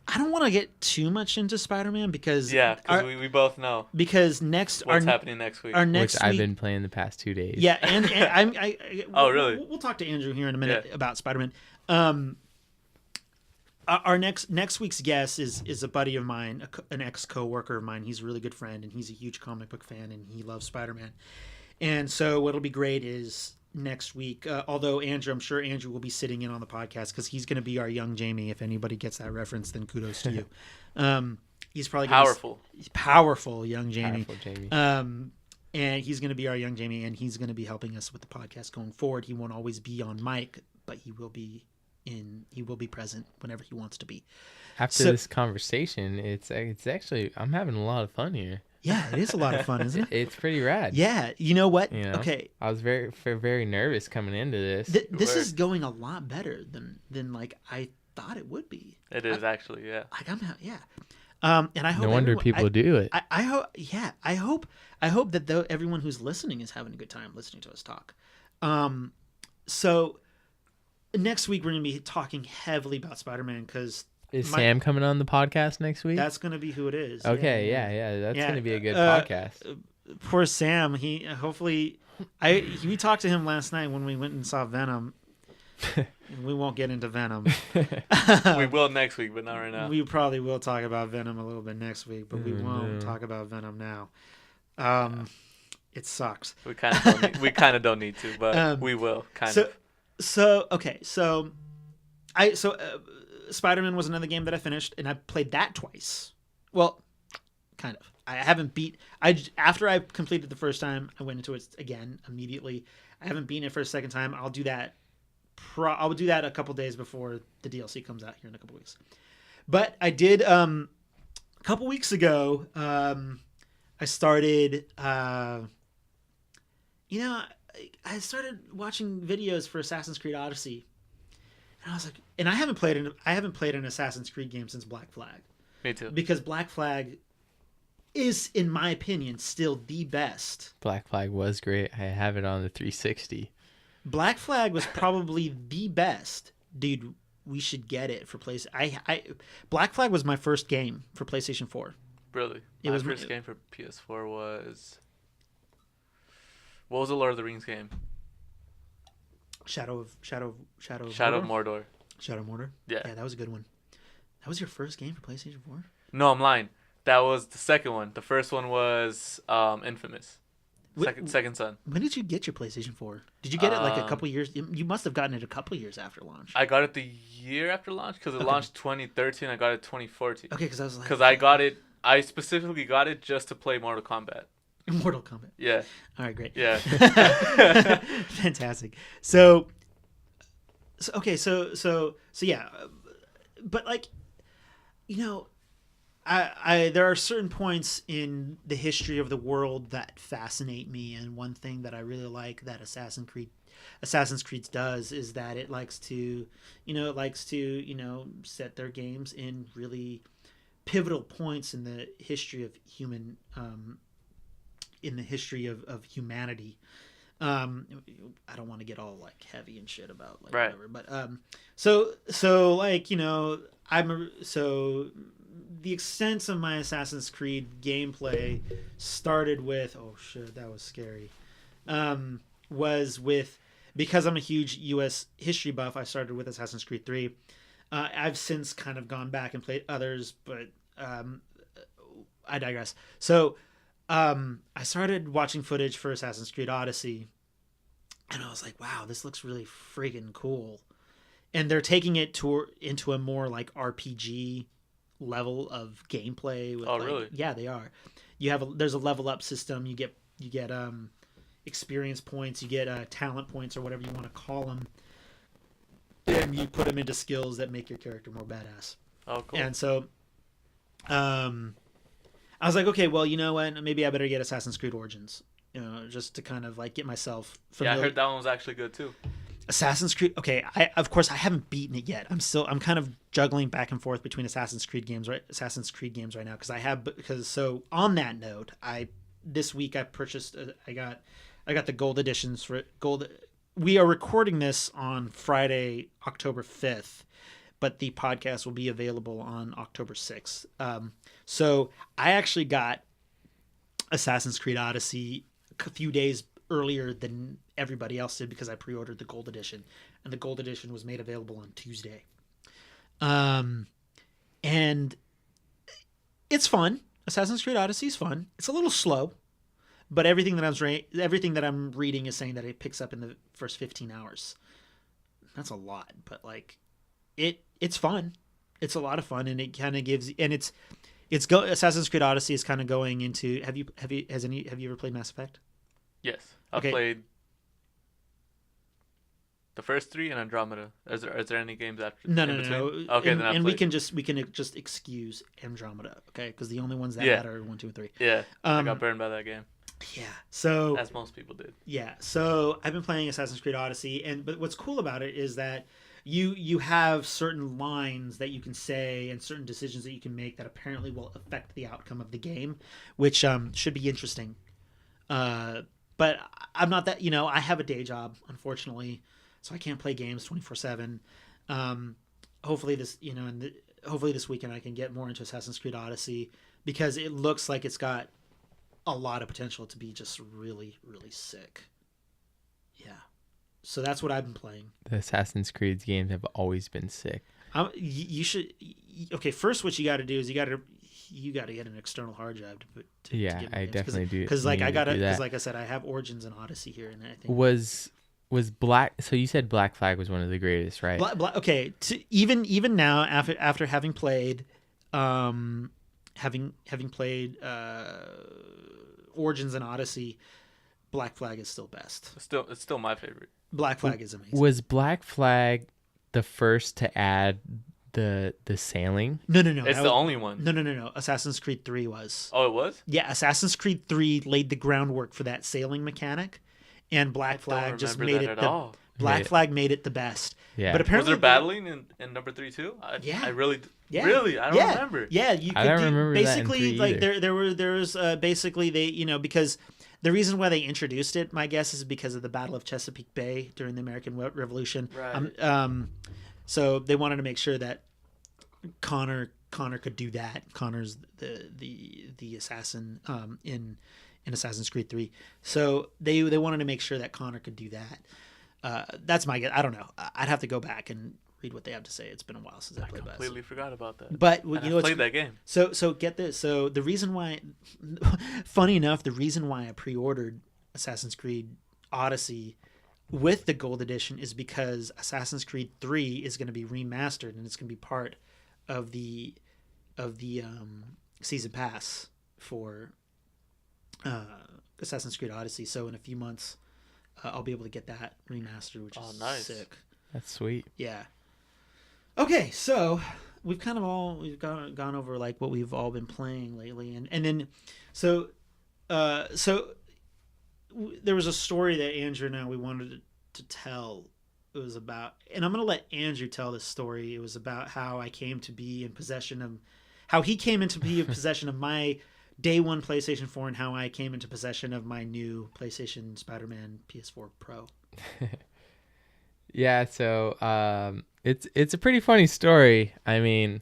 I don't want to get too much into Spider-Man because we both know because what's happening next week. Which I've been playing the past 2 days. Yeah, and really? We'll talk to Andrew here in a minute about Spider-Man. Our next week's guest is a buddy of mine, an ex-coworker of mine. He's a really good friend, and he's a huge comic book fan, and he loves Spider-Man. And so what'll be great is next week, although I'm sure Andrew will be sitting in on the podcast because he's going to be our young Jamie. If anybody gets that reference, then kudos to you. He's probably powerful young Jamie. Powerful Jamie. And he's going to be our young Jamie, and he's going to be helping us with the podcast going forward. He won't always be on mic, but he will be present whenever he wants to be. After this conversation, it's actually, I'm having a lot of fun here. Yeah, it is a lot of fun, isn't it? It's pretty rad. Yeah, you know what? You know, okay, I was very nervous coming into this. This is going a lot better than like I thought it would be. It is actually, yeah. Like and I hope no wonder people do it. I hope, yeah. I hope that everyone who's listening is having a good time listening to us talk. So next week we're going to be talking heavily about Spider-Man because is Sam coming on the podcast next week? That's going to be who it is. Okay, yeah. That's going to be a good podcast. Poor Sam. We talked to him last night when we went and saw Venom. We won't get into Venom. We will next week, but not right now. We probably will talk about Venom a little bit next week, but we won't talk about Venom now. It sucks. We kind of don't need to, but we will kind of. So Spider-Man was another game that I finished, and I played that twice. Well, kind of. I haven't after I completed the first time, I went into it again immediately. I haven't beaten it for a second time. I'll do that. I'll do that a couple days before the DLC comes out here in a couple weeks. But I did a couple weeks ago. I started. I started watching videos for Assassin's Creed Odyssey. And I was like, and I haven't played an Assassin's Creed game since Black Flag. Me too. Because Black Flag is, in my opinion, still the best. Black Flag was great. I have it on the 360. Black Flag was probably the best. Dude, we should get it for PlayStation. Black Flag was my first game for PlayStation 4. Really? My first game for PS4 was... What was the Lord of the Rings game? Shadow of Mordor. Shadow of Mordor. Yeah, that was a good one. That was your first game for PlayStation 4? No, I'm lying. That was the second one. The first one was Infamous. Second Son. When did you get your PlayStation 4? Did you get it like a couple years? You must have gotten it a couple years after launch. I got it the year after launch because it launched 2013. I got it 2014. Okay, because I was like... Because I got it... I specifically got it just to play Mortal Kombat. Mortal Kombat. Yeah. All right, great. Yeah. Fantastic. So yeah, but like, I there are certain points in the history of the world that fascinate me, and one thing that I really like that Assassin's Creed does is that it likes to set their games in really pivotal points in the history of humanity. I don't want to get all like heavy and shit about like whatever, but the extent of my Assassin's Creed gameplay started with that was scary. Was with, because I'm a huge US history buff, I started with Assassin's Creed 3. I've since kind of gone back and played others, but I digress. So I started watching footage for Assassin's Creed Odyssey, and I was like, wow, this looks really friggin' cool. And they're taking it into a more like RPG level of gameplay. With really? Yeah, they are. There's a level up system. You get experience points. You get talent points, or whatever you want to call them. And you put them into skills that make your character more badass. Oh, cool. And so, I was like, okay, well, you know what? Maybe I better get Assassin's Creed Origins, just to kind of like get myself familiar. Yeah, I heard that one was actually good too. Assassin's Creed. Okay, of course I haven't beaten it yet. I'm kind of juggling back and forth between Assassin's Creed games right now because so on that note, this week I purchased I got the gold editions for gold. We are recording this on Friday, October 5th, but the podcast will be available on October 6th. So I actually got Assassin's Creed Odyssey a few days earlier than everybody else did because I pre-ordered the gold edition, and the gold edition was made available on Tuesday. And it's fun. Assassin's Creed Odyssey is fun. It's a little slow, but everything that I'm reading is saying that it picks up in the first 15 hours. That's a lot, but like it's fun. It's a lot of fun, and it kind of gives, and Assassin's Creed Odyssey is kind of going into, have you ever played Mass Effect? Yes. I've played the first 3 and Andromeda. Is there any games after? No. Okay, and we can just excuse Andromeda, okay? Because the only ones that matter are 1, 2, and 3. Yeah, I got burned by that game. Yeah, so as most people did. Yeah, so I've been playing Assassin's Creed Odyssey, but what's cool about it is that you have certain lines that you can say and certain decisions that you can make that apparently will affect the outcome of the game, which should be interesting. But I'm not that, I have a day job, unfortunately, so I can't play games 24/7. Hopefully this weekend I can get more into Assassin's Creed Odyssey, because it looks like it's got a lot of potential to be just really, really sick. Yeah. So that's what I've been playing. The Assassin's Creed games have always been sick. You should. Okay, first what you got to do is you got to get an external hard drive to put. Yeah, I definitely do. Because like I said, I have Origins and Odyssey here, and I think was Black. So you said Black Flag was one of the greatest, right? Okay, even now after having played, Origins and Odyssey, Black Flag is still best. It's still my favorite. Black Flag is amazing. Was Black Flag the first to add the sailing? No. It's the only one. No. Assassin's Creed 3 was. Oh, it was? Yeah, Assassin's Creed 3 laid the groundwork for that sailing mechanic, and Black Flag just made it Black Flag made it the best. Yeah. But apparently was there battling in number 3 too? I don't remember. Yeah, you could I don't remember basically that in 3 like there was basically they because the reason why they introduced it, my guess, is because of the Battle of Chesapeake Bay during the American Revolution. Right. So they wanted to make sure that Connor could do that. Connor's the assassin in Assassin's Creed 3. So they wanted to make sure that Connor could do that. That's my guess. I don't know. I'd have to go back and read what they have to say. It's been a while since I played that. I completely forgot about that. But I played that game. So get this. So the reason why, funny enough, the reason why I pre-ordered Assassin's Creed Odyssey with the gold edition is because Assassin's Creed 3 is going to be remastered, and it's going to be part of the season pass for Assassin's Creed Odyssey. So in a few months, I'll be able to get that remastered, which is nice. Sick. That's sweet. Yeah. Okay, so we've gone over like what we've all been playing lately, and then so there was a story that Andrew and we wanted to tell. It was about, and I'm gonna let Andrew tell this story. It was about how he came into possession of my day one PlayStation 4, and how I came into possession of my new PlayStation Spider-Man PS4 Pro. Yeah, so it's a pretty funny story. I mean,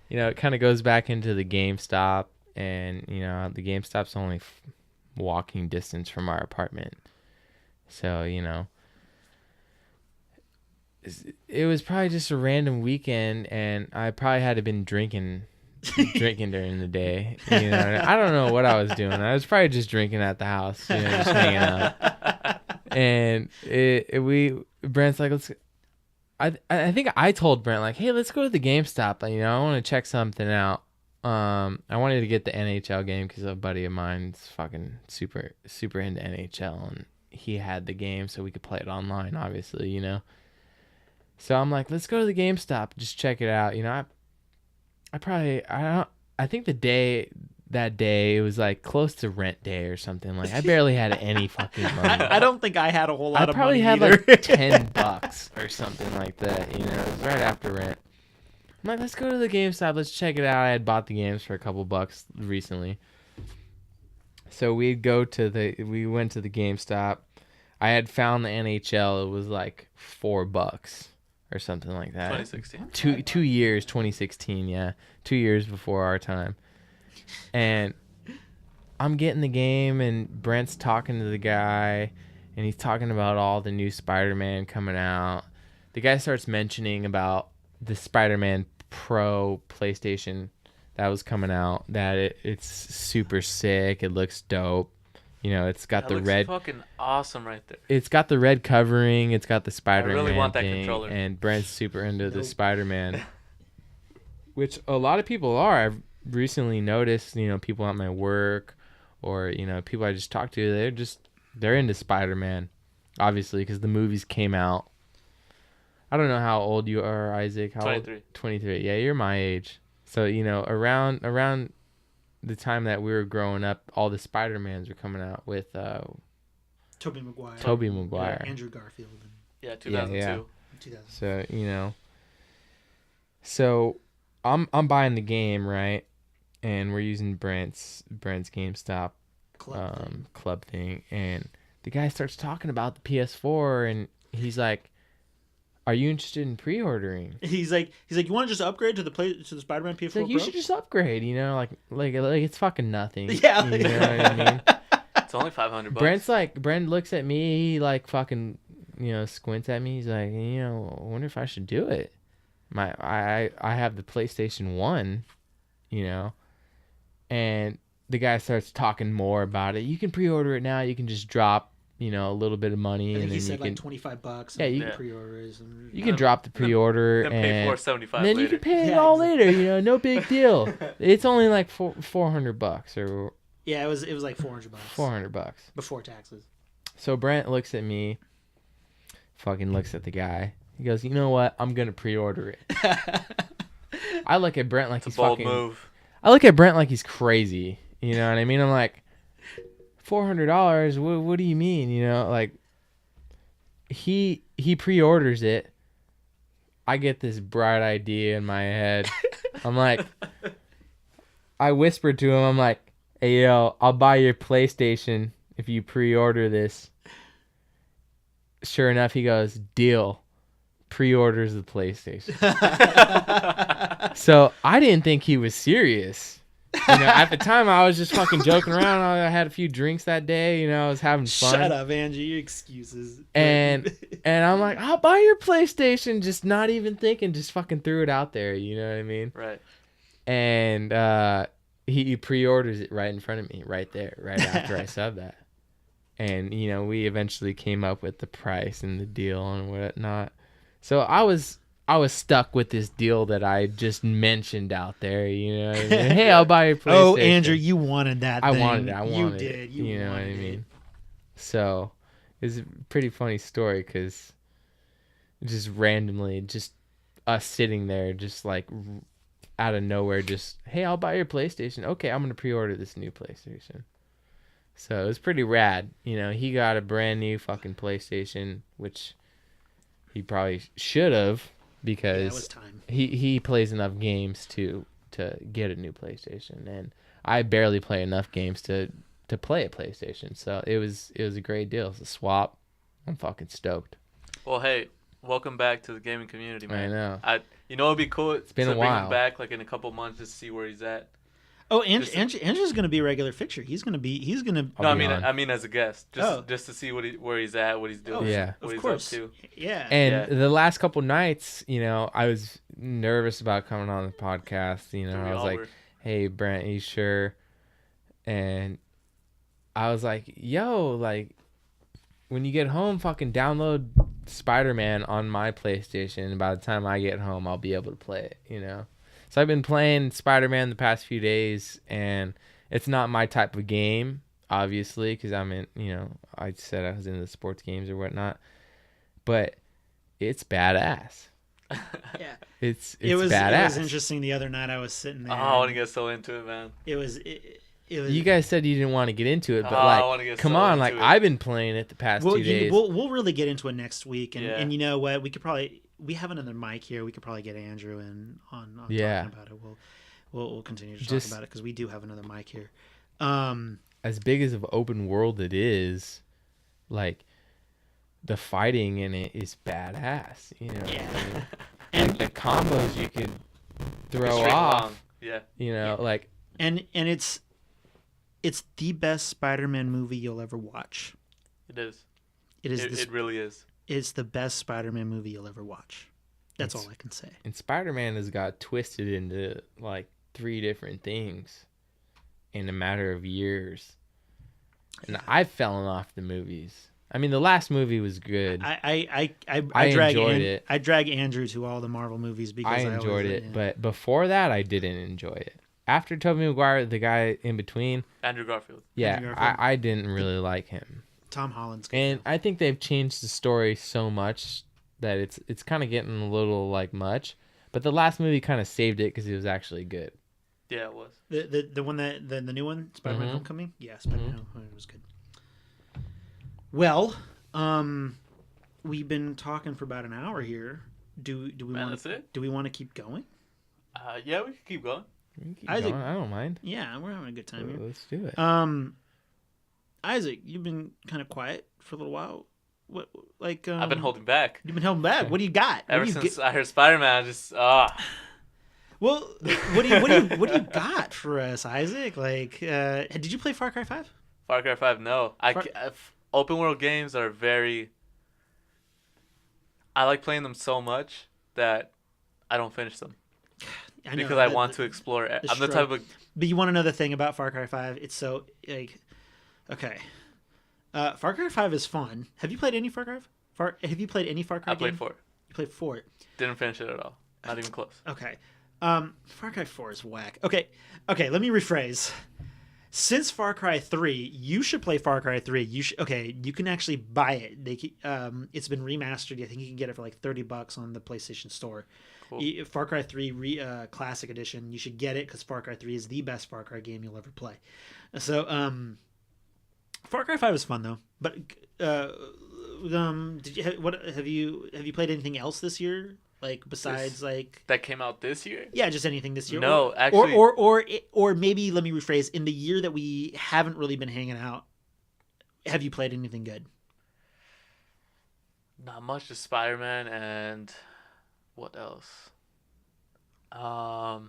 it kind of goes back into the GameStop, and the GameStop's only walking distance from our apartment. So, it was probably just a random weekend, and I probably had to been drinking during the day. You know, I don't know what I was doing. I was probably just drinking at the house, you know, just hanging out. And Brent's like, let's. I think I told Brent like, hey, let's go to the GameStop. You know, I want to check something out. I wanted to get the NHL game because a buddy of mine's fucking super into NHL, and he had the game, so we could play it online, obviously, you know. So I'm like, let's go to the GameStop, just check it out. You know, I think that day it was like close to rent day or something. Like I barely had any fucking money. I don't think I had a whole lot of money. I probably either. had like $10 or something like that. You know, it was right after rent. I'm like, let's go to the GameStop. Let's check it out. I had bought the games for a couple bucks recently. So we went to the GameStop. I had found the NHL. It was like $4 or something like that. 2016. 2 years, 2016. Yeah, 2 years before our time. And I'm getting the game, and Brent's talking to the guy, and he's talking about all the new Spider-Man coming out. The guy starts mentioning about the Spider-Man Pro PlayStation that was coming out, that it's super sick. It looks dope. You know, it's got the red. Fucking awesome right there. It's got the red covering. It's got the Spider-Man. I really want that thing, controller. And Brent's super into the Spider-Man, which a lot of people are. I've recently noticed, you know, people at my work, or you know, people I just talked to. They're into Spider-Man, obviously, because the movies came out. I don't know how old you are, Isaac. How 23. Old? 23. Yeah, you're my age. So, you know, around the time that we were growing up, all the Spider-Mans were coming out with Tobey Maguire. Yeah, Andrew Garfield. Yeah, 2002. Yeah. 2000. So, you know. So, I'm buying the game, right? And we're using Brent's GameStop club thing, and the guy starts talking about the PS4, and he's like, are you interested in pre-ordering? He's like, you want to just upgrade to the Spider-Man PS4 Like, you should just upgrade, you know, like it's fucking nothing. Yeah, you know what I mean. It's only $500. Brent looks at me, he like fucking, you know, squints at me. He's like, you know, I wonder if I should do it. I have the PlayStation 1, you know, and the guy starts talking more about it. You can pre-order it now. You can just drop, you know, a little bit of money, and then he said you can like $25. Yeah, you can pre-order it. You can drop the pre-order Then pay $475 and then you can pay it Yeah, all exactly. later. You know, no big deal. It's only like $400 or Yeah, it was like $400. $400 before taxes. So Brent looks at me, fucking looks at the guy. He goes, you know what? I'm gonna pre-order it. I look at Brent like It's he's a bold fucking. move. I look at Brent like he's crazy. You know what I mean? I'm like, $400. What do you mean? You know, like he pre-orders it. I get this bright idea in my head. I'm like, I whispered to him. I'm like, hey yo, I'll buy your PlayStation if you pre-order this. Sure enough, he goes, deal. Pre-orders the PlayStation. So I didn't think he was serious. You know, at the time I was just fucking joking around. I had a few drinks that day. You know, I was having fun. Shut up, Angie. Your excuses. And I'm like, I'll buy your PlayStation. Just not even thinking. Just fucking threw it out there. You know what I mean? Right. And he pre-orders it right in front of me, right there, right after I said that. And you know, we eventually came up with the price and the deal and whatnot. So I was stuck with this deal that I just mentioned out there. You know what I mean? Hey, I'll buy your PlayStation. Oh, Andrew, you wanted that thing. I wanted it. You did. You know what I mean? So it's a pretty funny story because just randomly, just us sitting there, just like out of nowhere, just, hey, I'll buy your PlayStation. Okay, I'm going to pre-order this new PlayStation. So it was pretty rad. You know, he got a brand new fucking PlayStation, which he probably should have because it was time. he plays enough games to get a new PlayStation, and I barely play enough games to play a PlayStation. So it was a great deal. It's a swap. I'm fucking stoked. Well, hey, welcome back to the gaming community, man. I know. You know, it'd be cool. It's been a bring while. him back like in a couple months just to see where he's at. Oh, Andrew's going to be a regular fixture. He's going to. No, I mean as a guest, just to see where he's at, what he's doing, what of he's course. up to. Yeah. And the last couple nights, I was nervous about coming on the podcast. I was like, "Hey, Brent, you sure?" And I was like, "Yo, like, when you get home, fucking download Spider-Man on my PlayStation. And by the time I get home, I'll be able to play it." So I've been playing Spider-Man the past few days, and it's not my type of game, obviously, because I'm in, I said I was into the sports games or whatnot, but it's badass. Yeah. It's badass. It was interesting the other night. I was sitting there. Oh, I want to get so into it, man. It was. You guys said you didn't want to get into it, but come on, like I've been playing it the past 2 days. We'll really get into it next week, and you know what? We have another mic here. We could probably get Andrew in on talking about it. We'll continue to talk about it because we do have another mic here. As big as an open world it is, like the fighting in it is badass. Yeah. And the combos you could throw off. Yeah. Like and it's the best Spider-Man movie you'll ever watch. It is. It really is. It's the best Spider-Man movie you'll ever watch. That's all I can say. And Spider-Man has got twisted into like 3 different things in a matter of years. And I've fallen off the movies. I mean, the last movie was good. I enjoyed it. I drag Andrew to all the Marvel movies because I enjoyed it. But before that, I didn't enjoy it. After Tobey Maguire, the guy in between, Andrew Garfield. Yeah, Andrew Garfield. I didn't really like him. Tom Holland's good. And I think they've changed the story so much that it's kind of getting a little like much. But the last movie kind of saved it because it was actually good. Yeah, it was. The one the new one, Spider-Man Homecoming. Yeah, Spider-Man Homecoming was good. Well, we've been talking for about an hour here. Do we want to keep going? Yeah, we can keep going. Isaac, I don't mind. Yeah, we're having a good time here. Let's do it. Isaac, you've been kind of quiet for a little while. What I've been holding back. You've been holding back. What do you got? Ever since I heard Spider-Man, I just Well, what do you got for us, Isaac? Like, did you play Far Cry 5? Far Cry 5, no. Open world games are very. I like playing them so much that I don't finish them. Because I want to explore it. I'm the type of. But you want to know the thing about Far Cry 5? It's so like, okay, Far Cry 5 is fun. Have you played any Far Cry? Have you played any Far Cry? I played 4. You played 4. Didn't finish it at all. Not even close. Okay, Far Cry 4 is whack. Okay. Let me rephrase. Since Far Cry 3, you should play Far Cry 3. You can actually buy it. It's been remastered. I think you can get it for like $30 on the PlayStation Store. Cool. Far Cry 3 Classic Edition. You should get it because Far Cry 3 is the best Far Cry game you'll ever play. So, Far Cry 5 is fun though. But have you played anything else this year? Like besides that came out this year? Yeah, just anything this year. No, actually, or maybe let me rephrase. In the year that we haven't really been hanging out, have you played anything good? Not much. Just Spider-Man and what else? No,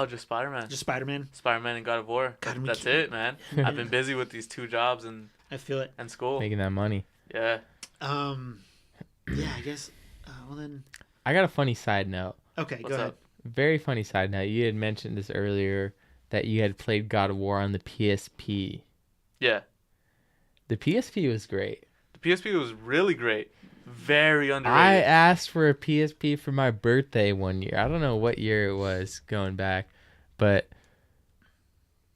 just Spider-Man. Just Spider-Man. Spider-Man and God of War. That's it, man. I've been busy with these 2 jobs and I feel it. And school. Making that money. Yeah. Yeah, I guess. Well then. I got a funny side note. Okay, What's go ahead. up? Very funny side note. You had mentioned this earlier that you had played God of War on the PSP. Yeah. The PSP was great. The PSP was really great. Very underrated. I asked for a PSP for my birthday one year. I don't know what year it was going back, but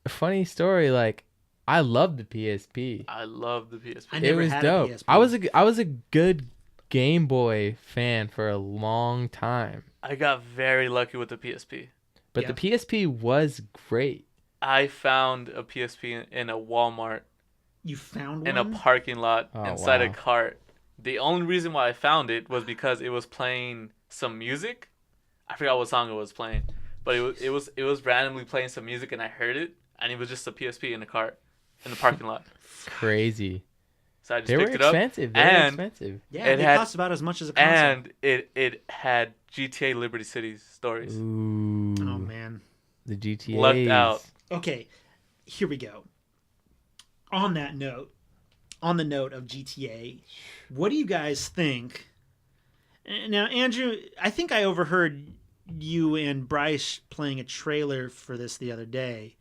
a funny story. Like, I loved the PSP. I love the PSP. It was dope. I was a good Game Boy fan for a long time. I got very lucky with the PSP. But the PSP was great. I found a PSP in a Walmart. You found one? In a parking lot inside a cart. The only reason why I found it was because it was playing some music. I forgot what song it was playing, but it was randomly playing some music, and I heard it, and it was just a PSP in the cart in the parking lot. Crazy. So I just picked it up. They were expensive. Yeah, they cost about as much as a console. And it had GTA Liberty City stories. Ooh. Oh man. The GTA left out. Okay, here we go. On that note, on the note of GTA, what do you guys think? Now, Andrew, I think I overheard you and Bryce playing a trailer for this the other day.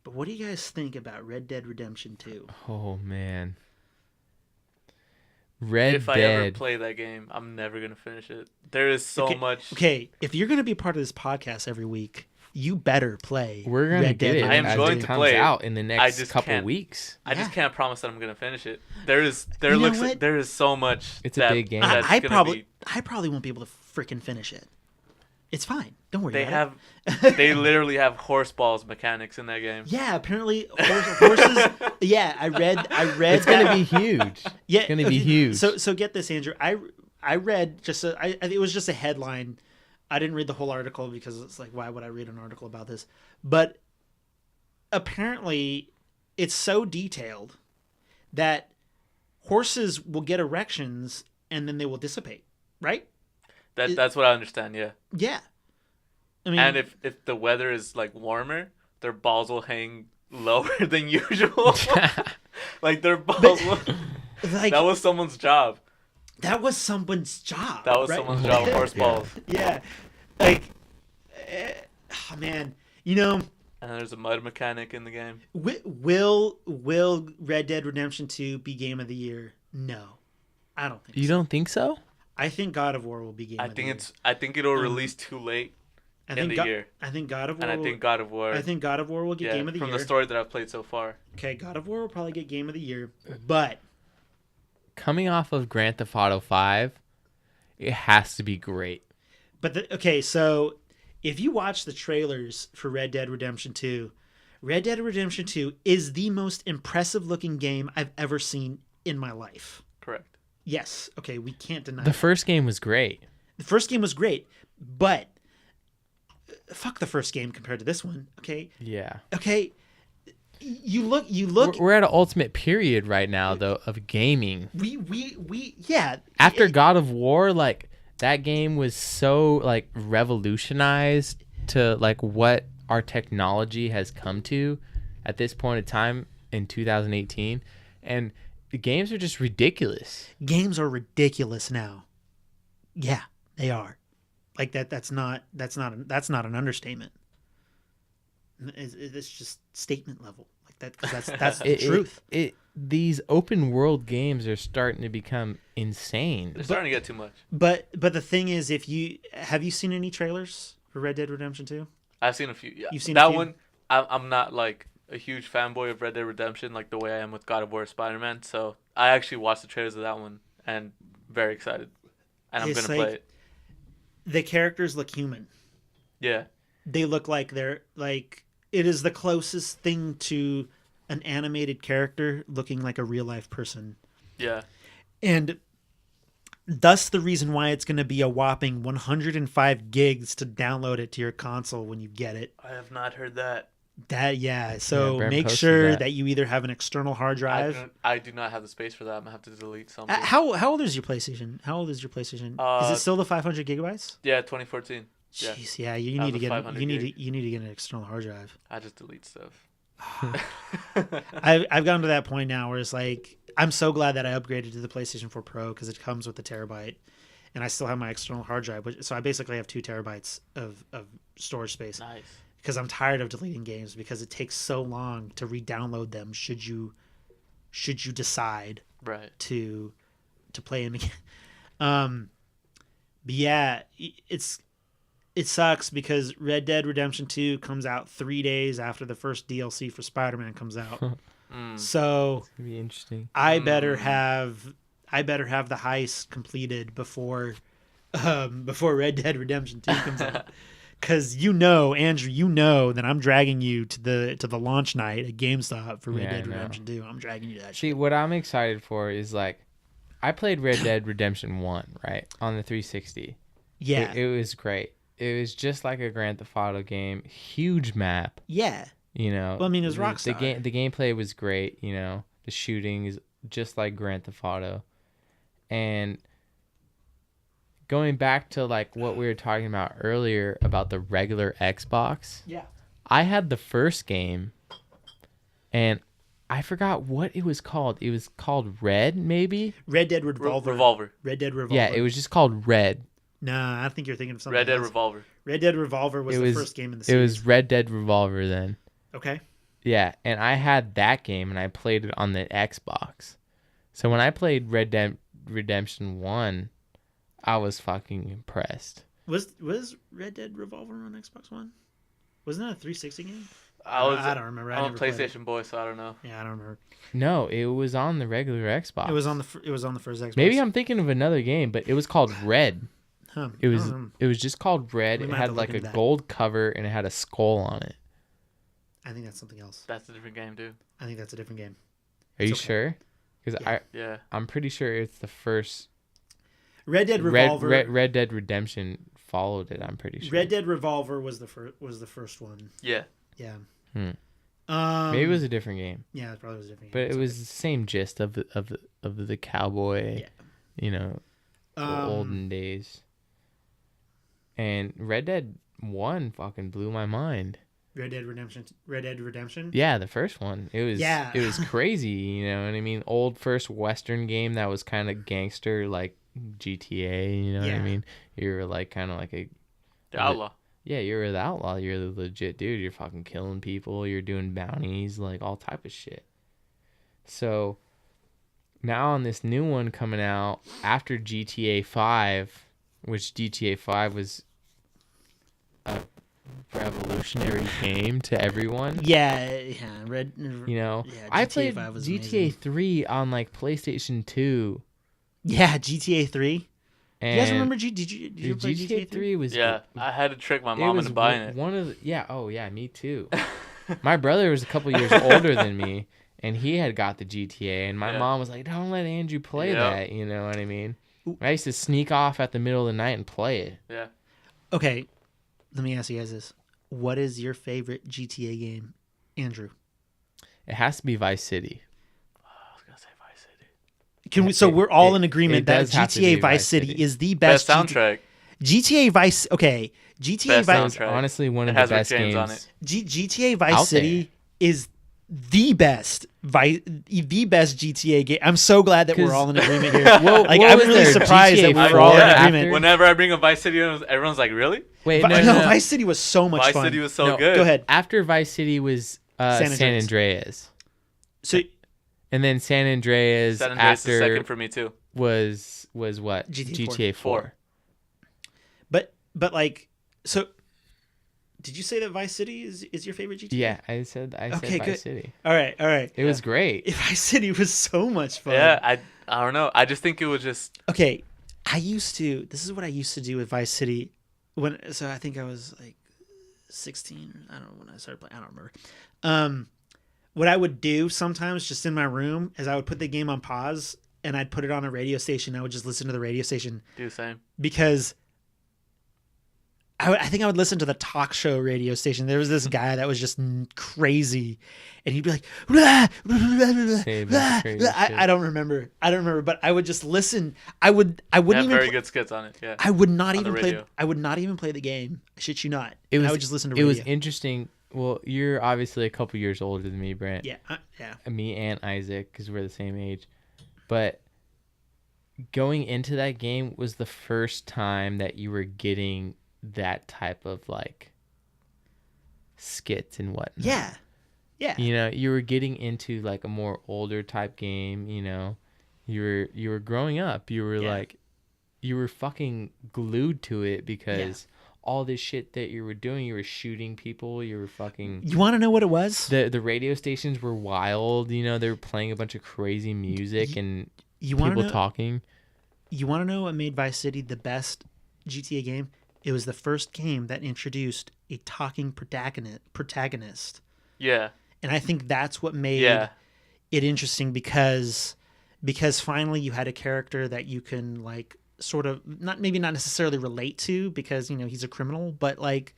But what do you guys think about Red Dead Redemption 2? Oh man. If I ever play that game, I'm never gonna finish it. There is so much. Okay, if you're gonna be part of this podcast every week, you better play. We're gonna Red get Dead it. I am as going it to comes play it. out in the next couple can't- weeks. I just Yeah. can't promise that I'm gonna finish it. There is so much. It's a big game. I probably won't be able to freaking finish it. It's fine. Don't worry. They literally have horse balls mechanics in that game. Yeah, apparently horses. Yeah, I read. It's gonna be huge. Yeah, it's gonna be huge. So get this, Andrew. I read it was just a headline. I didn't read the whole article because it's like, why would I read an article about this? But apparently, it's so detailed that horses will get erections and then they will dissipate. Right? That's what I understand. Yeah. Yeah. I mean, And if the weather is like warmer, their balls will hang lower than usual. Like their balls. like, That was someone's job. that was someone's job. That was right? someone's job. Horse balls. Yeah. Like, oh, man, you know, And there's a mud mechanic in the game. will Red Dead Redemption 2 be Game of the Year? No, I don't think. You so. don't think so? I think God of War will be Game of the Year. I think it'll release too late in the year. I think God of War. And I think God of War. I think God of War will get Game of the from Year. the story that I've played so far. Okay, God of War will probably get Game of the Year, but Coming off of Grand Theft Auto 5, it has to be great. okay, so if you watch the trailers for Red Dead Redemption 2, Red Dead Redemption 2 is the most impressive looking game I've ever seen in my life. Correct. Yes. Okay, we can't deny The that. first game was great. The first game was great, but fuck the first game compared to this one. Okay. Yeah. Okay. You look. We're at an ultimate period right now, though, of gaming. Yeah. After God of War, like, that game was so, like, revolutionized to, like, what our technology has come to at this point in time in 2018. And the games are just ridiculous. Games are ridiculous now. Yeah, they are. Like that's not an understatement. It's just statement level like that because that's the truth. These open world games are starting to become insane. They're starting to get too much. But the thing is, have you seen any trailers for Red Dead Redemption 2? I've seen a few. Yeah. You've seen that a few? one. I'm not like a huge fanboy of Red Dead Redemption like the way I am with God of War, Spider-Man. So I actually watched the trailers of that one and very excited. And I'm gonna play it. The characters look human. Yeah. They look like they're like it is the closest thing to an animated character looking like a real life person. Yeah. And thus the reason why it's going to be a whopping 105 gigs to download it to your console when you get it. I have not heard that. So Brent make posted sure that. that you either have an external hard drive. I do not have the space for that. I'm gonna have to delete something. How old is your PlayStation? Is it still the 500 gigabytes? Yeah, 2014. Jeez, yeah, you need to get an external hard drive. I just delete stuff. I've gotten to that point now where it's like I'm so glad that I upgraded to the PlayStation 4 Pro because it comes with the terabyte, and I still have my external hard drive. So I basically have 2 terabytes of storage space. Nice. Because I'm tired of deleting games because it takes so long to re-download them. Should you decide to play them again? But yeah, it sucks because Red Dead Redemption 2 comes out 3 days after the first DLC for Spider-Man comes out. So It's gonna be interesting. I better have the heist completed before Red Dead Redemption 2 comes out. Because Andrew, that I'm dragging you to the launch night at GameStop for Red Dead Redemption 2. I'm dragging you to that shit. See, what I'm excited for is, like, I played Red Dead Redemption 1, right, on the 360. Yeah. It was great. It was just like a Grand Theft Auto game. Huge map. Yeah. You know. Well, I mean, it was Rockstar. The gameplay was great, you know. The shooting is just like Grand Theft Auto. And going back to, like, what we were talking about earlier about the regular Xbox. Yeah. I had the first game, and I forgot what it was called. It was called Red, maybe? Red Dead Revolver. Revolver. Red Dead Revolver. Yeah, it was just called Red. Nah, I think you're thinking of something Red Dead else. Revolver. Red Dead Revolver was the first game in the series. It was Red Dead Revolver then. Okay. Yeah, and I had that game, and I played it on the Xbox. So when I played Red Dead Redemption 1, I was fucking impressed. Was Red Dead Revolver on Xbox One? Wasn't that a 360 game? I don't remember. I'm a PlayStation boy, so I don't know. Yeah, I don't remember. No, it was on the regular Xbox. It was on the first Xbox. Maybe I'm thinking of another game, but it was called Red. Huh. It was just called Red. It had like a gold cover and it had a skull on it. I think that's something else. That's a different game, dude. I think that's a different game. Are you sure? Because Yeah. I'm pretty sure it's the first. Red Dead Revolver. Red Dead Redemption followed it. I'm pretty sure. Red Dead Revolver was the first one. Yeah. Yeah. Maybe it was a different game. Yeah, it probably was a different game. game. But it was the same gist of the cowboy. Yeah. You know, olden days. And Red Dead 1 fucking blew my mind. Red Dead Redemption? Yeah, the first one. It was crazy, you know what I mean? Old first Western game that was kind of gangster, like GTA, you know what I mean? You were like kind of like the outlaw. Yeah, you're the outlaw. You're the legit dude. You're fucking killing people. You're doing bounties, like all type of shit. So now on this new one coming out after GTA 5, which GTA 5 was a revolutionary game to everyone. Yeah. You know, GTA I played 5 was GTA amazing. 3 on like PlayStation 2. Yeah, GTA 3. And You guys remember did you play GTA 3 was I had to trick my mom into buying it. One of me too. My brother was a couple years older than me, and he had got the GTA, and my mom was like, "Don't let Andrew play that." You know what I mean? I used to sneak off at the middle of the night and play it. Yeah. Okay, let me ask you guys this: what is your favorite GTA game, Andrew? It has to be Vice City. We're all in agreement that GTA Vice City is the best soundtrack. GTA Vice. Okay, GTA Vice. Soundtrack. Honestly, one of the best games on it. GTA Vice City is the best GTA game. I'm so glad that we're all in agreement here. I'm really surprised that we're all in agreement. Whenever I bring up Vice City, everyone's like, "Really?" Wait, no, Vice City was so much fun. Vice City was so good. Go ahead. After Vice City was San Andreas. So. And then San Andreas after is second for me too. Was what? GTA 4. But like, so did you say that Vice City is your favorite GTA? Yeah, I said Vice City. All right. It was great. Vice City was so much fun. Yeah, I don't know. I just think it was just okay. This is what I used to do with Vice City so I think I was like 16. I don't know when I started playing. I don't remember. What I would do sometimes just in my room is I would put the game on pause and I'd put it on a radio station. I would just listen to the radio station. Do the same. Because I think I would listen to the talk show radio station. There was this guy that was just crazy. And he'd be like, blah, blah, blah, blah, blah. I don't remember, but I would just listen. I wouldn't even very good skits on it. Yeah. I would not even play the game. I shit you not. I would just listen to radio. It was interesting. Well, you're obviously a couple years older than me, Brent. Yeah. Me and Isaac, because we're the same age. But going into that game was the first time that you were getting that type of like skits and whatnot. Yeah. You know, you were getting into like a more older type game. You know, you were growing up. You were like, you were fucking glued to it because. Yeah. All this shit that you were doing, you were shooting people, you were fucking... You want to know what it was? The radio stations were wild, you know, they were playing a bunch of crazy music and people talking. You want to know what made Vice City the best GTA game? It was the first game that introduced a talking protagonist. Yeah. And I think that's what made it interesting because finally you had a character that you can like... sort of not necessarily relate to because, you know, he's a criminal, but like,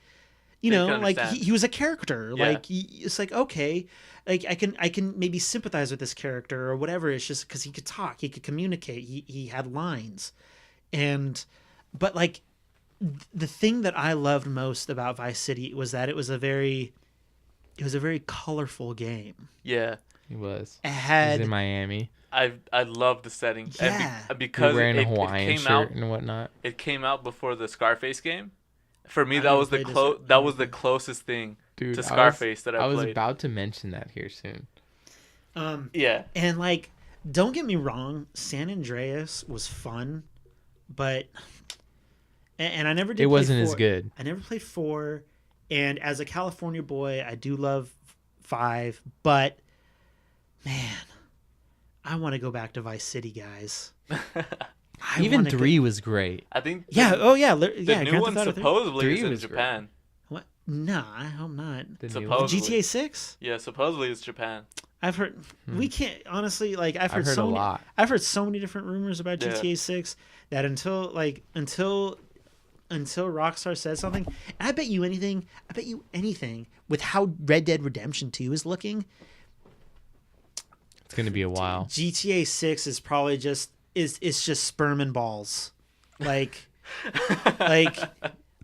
you know, like he was a character. Yeah. Like it's like, okay, like I can maybe sympathize with this character or whatever. It's just because he could talk, he could communicate, he had lines. But like the thing that I loved most about Vice City was that it was a very it was a very colorful game. Yeah. It was. It It had was in Miami. I love the setting. Yeah. Because Wearing a it Hawaiian came shirt out. and whatnot. It came out before the Scarface game. For me, I that never was the played this. that was the closest thing Dude, to Scarface that I was played. about to mention that here soon. Yeah. And like, don't get me wrong, San Andreas was fun, but and I never did. It play wasn't 4. as good. I never played 4, and as a California boy, I do love 5. But man, I want to go back to Vice City, guys. Even 3 was great. I think. Yeah. Oh yeah. The Yeah. new Grand one Theft Auto 3. supposedly 3 is in was great. Japan. What? Nah, I hope not. The new Supposed- one. GTA 6. Yeah, supposedly it's Japan. I've heard. We can't honestly like. I've heard, I've heard so a many, lot. I've heard so many different rumors about Yeah. GTA 6 that until Rockstar says something, and I bet you anything with how Red Dead Redemption 2 is looking, It's gonna be a while. GTA 6 is probably just it's just sperm and balls, like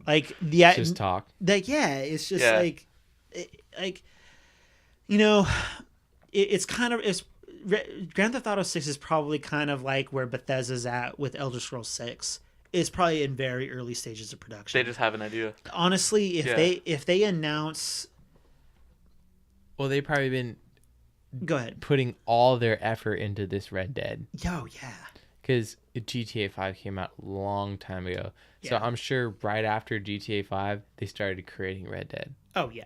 the Just talk. like it's just Yeah. like you know, it's kind of Grand Theft Auto 6 is probably kind of like where Bethesda's at with Elder Scrolls 6. It's probably in very early stages of production. They just have an idea. Honestly, Yeah. if they announce, Well, they've probably been go ahead. putting all their effort into this Red Dead. Yo, yeah. Because GTA 5 came out a long time ago. So Yeah. I'm sure right after GTA 5, they started creating Red Dead. Oh yeah.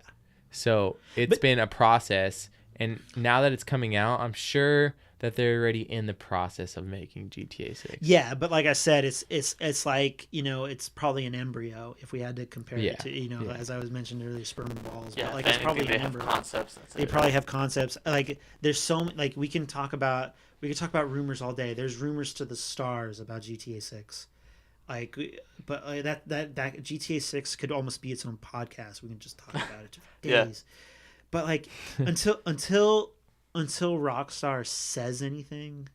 So it's been a process. And now that it's coming out, I'm sure that they're already in the process of making GTA 6. Yeah, but like I said, it's like, you know, it's probably an embryo if we had to compare Yeah. it to, you know, Yeah. as I was mentioned earlier, sperm and balls. Yeah, but like if it's probably anything, an they have embryo. concepts. That's They it. probably have concepts. Like there's so many, like we could talk about rumors all day. There's rumors to the stars about GTA 6. Like, but that GTA 6 could almost be its own podcast. We can just talk about it for Yeah. days. But like until Rockstar says anything,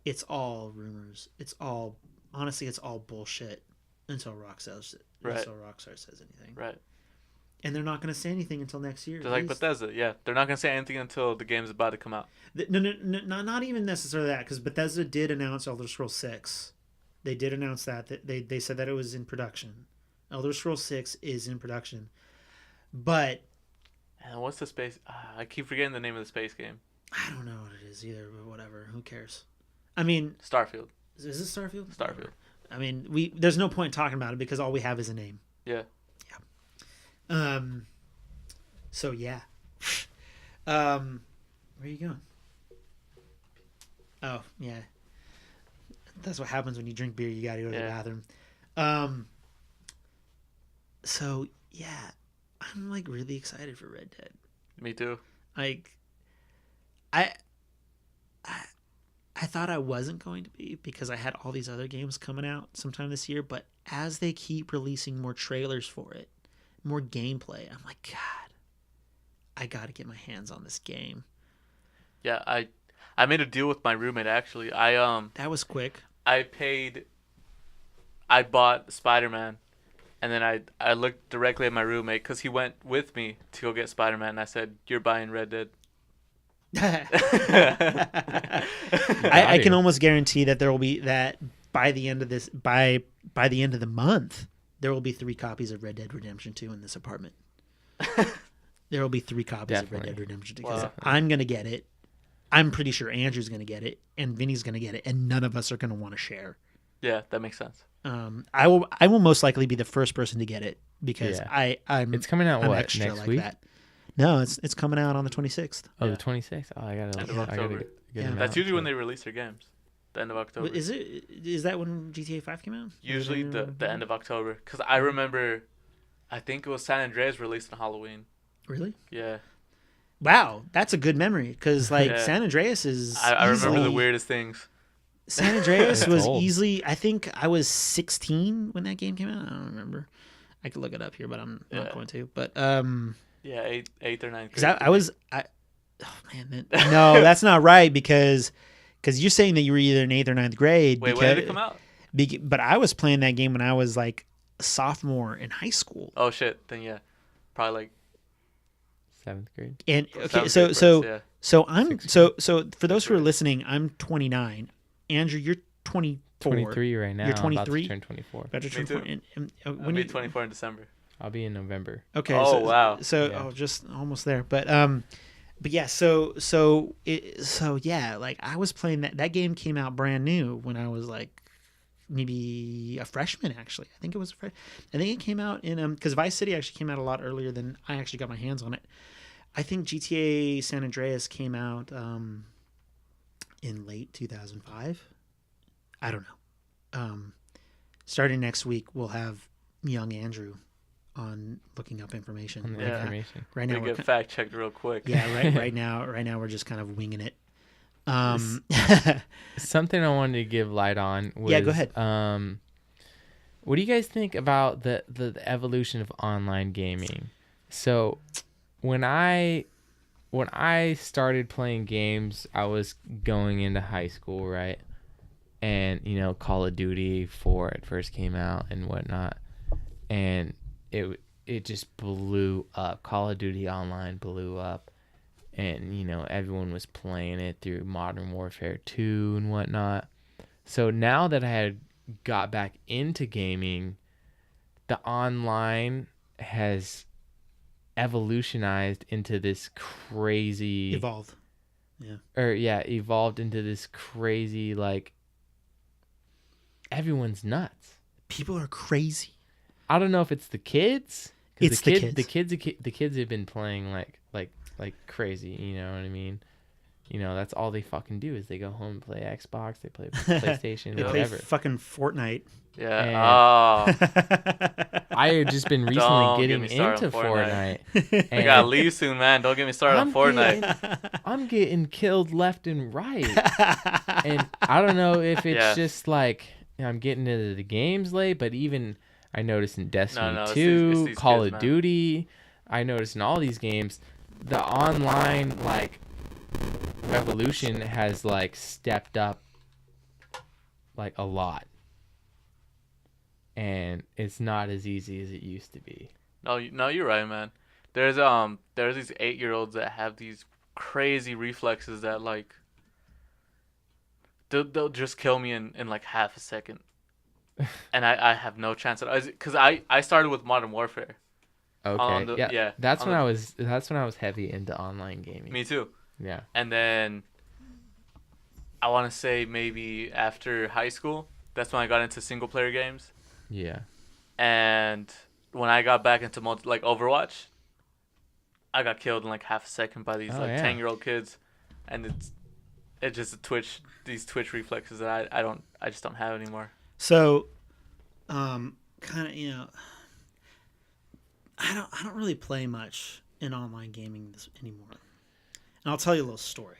it's all rumors. It's all bullshit until Rockstar says anything. Right. And they're not going to say anything until next year. Just at like least. Bethesda. Yeah, they're not gonna say anything until the game's about to come out. No, not even necessarily that, because Bethesda did announce Elder Scrolls 6. They did announce that they said that it was in production. Elder Scrolls 6 is in production, but And what's the space? I keep forgetting the name of the space game. I don't know what it is either. But whatever, who cares? I mean, Starfield. is it Starfield? Starfield. I mean, there's no point talking about it because all we have is a name. Yeah. So yeah. Where are you going? Oh yeah. That's what happens when you drink beer. You gotta go to the bathroom. So yeah, I'm like really excited for Red Dead. Me too. Like, I thought I wasn't going to be because I had all these other games coming out sometime this year. But as they keep releasing more trailers for it, more gameplay, I'm like, God, I got to get my hands on this game. Yeah, I made a deal with my roommate actually. That was quick. I bought Spider-Man, and then I looked directly at my roommate because he went with me to go get Spider-Man, and I said, "You're buying Red Dead." I can almost guarantee that there will be that by the end of this by the end of the month there will be 3 copies of Red Dead Redemption 2 in this apartment. There will be 3 copies of Red Dead Redemption 2 because Wow. I'm gonna get it. I'm pretty sure Andrew's gonna get it and Vinny's gonna get it, and none of us are gonna want to share. Yeah, that makes sense. I will most likely be the first person to get it because Yeah. I'm It's coming out I'm what, extra next like week? that. No, it's coming out on the 26th. Oh, Yeah. the 26th. Oh, I gotta End of I gotta October. get Yeah. them That's out, usually when too. they release their games. The end of October. Is that when GTA 5 came out? Usually the end of October. Because I remember, I think it was San Andreas released on Halloween. Really? Yeah. Wow, that's a good memory because like Yeah. San Andreas is. I remember the easily- weirdest things. San Andreas That's was old. easily. I think I was 16 when that game came out. I don't remember. I could look it up here, but I'm not Yeah. going to. But Yeah, eighth or ninth because grade. I was. Oh man, no, that's not right because you're saying that you were either in 8th or 9th grade. Wait, because, when did it come out? But I was playing that game when I was like a sophomore in high school. Oh shit! Then yeah, probably like 7th grade. And okay, Seventh grade first, so I'm 6th so for those who are listening, I'm 29. Andrew, you're 24. 23 right now. You're I'm about 23? to turn 24. About to turn Me too. 20, and, I'll when be you 24 in December. I'll be in November. Okay. Oh, wow. So Yeah. just almost there, but yeah. So yeah, like I was playing that game came out brand new when I was like maybe a freshman. Actually, I think it was I think it came out in because Vice City actually came out a lot earlier than I actually got my hands on it. I think GTA San Andreas came out in late 2005. I don't know. Starting next week, we'll have young Andrew on looking up information. On the Yeah. information. Right They now, get fact checked real quick. yeah, right now we're just kind of winging it. Something I wanted to give light on was Yeah, go ahead. What do you guys think about the evolution of online gaming? So when I started playing games, I was going into high school, right? And Call of Duty 4 at first came out and whatnot, and it just blew up. Call of Duty Online blew up, and everyone was playing it through Modern Warfare 2 and whatnot. So now that I had got back into gaming, the online has evolutionized into this crazy Evolved into this crazy, like, everyone's nuts. People are crazy. I don't know if it's the kids. It's the kids. The kids have been playing like crazy. You know what I mean? That's all they fucking do is they go home and play Xbox. They play PlayStation. They whatever. play fucking Fortnite. Yeah. And- Oh. I had just been recently Don't get getting me started into on Fortnite. I and gotta leave soon, man. Don't get me started on Fortnite. I'm getting killed left and right. And I don't know if it's just like I'm getting into the games late, but even I noticed in Destiny No, 2, it's these Call kids, of man. Duty, I noticed in all these games, the online like revolution has like stepped up like a lot. And it's not as easy as it used to be. No, you're right, man. There's these 8-year-olds that have these crazy reflexes that like they'll just kill me in like half a second, and I have no chance at because I started with Modern Warfare. Okay. That's when I was heavy into online gaming. Me too. Yeah. And then I want to say maybe after high school, that's when I got into single player games. Yeah. And when I got back into like Overwatch, I got killed in like half a second by these 10-year-old kids, and it's just these twitch reflexes that I just don't have anymore. So, kind of I don't really play much in online gaming anymore, and I'll tell you a little story.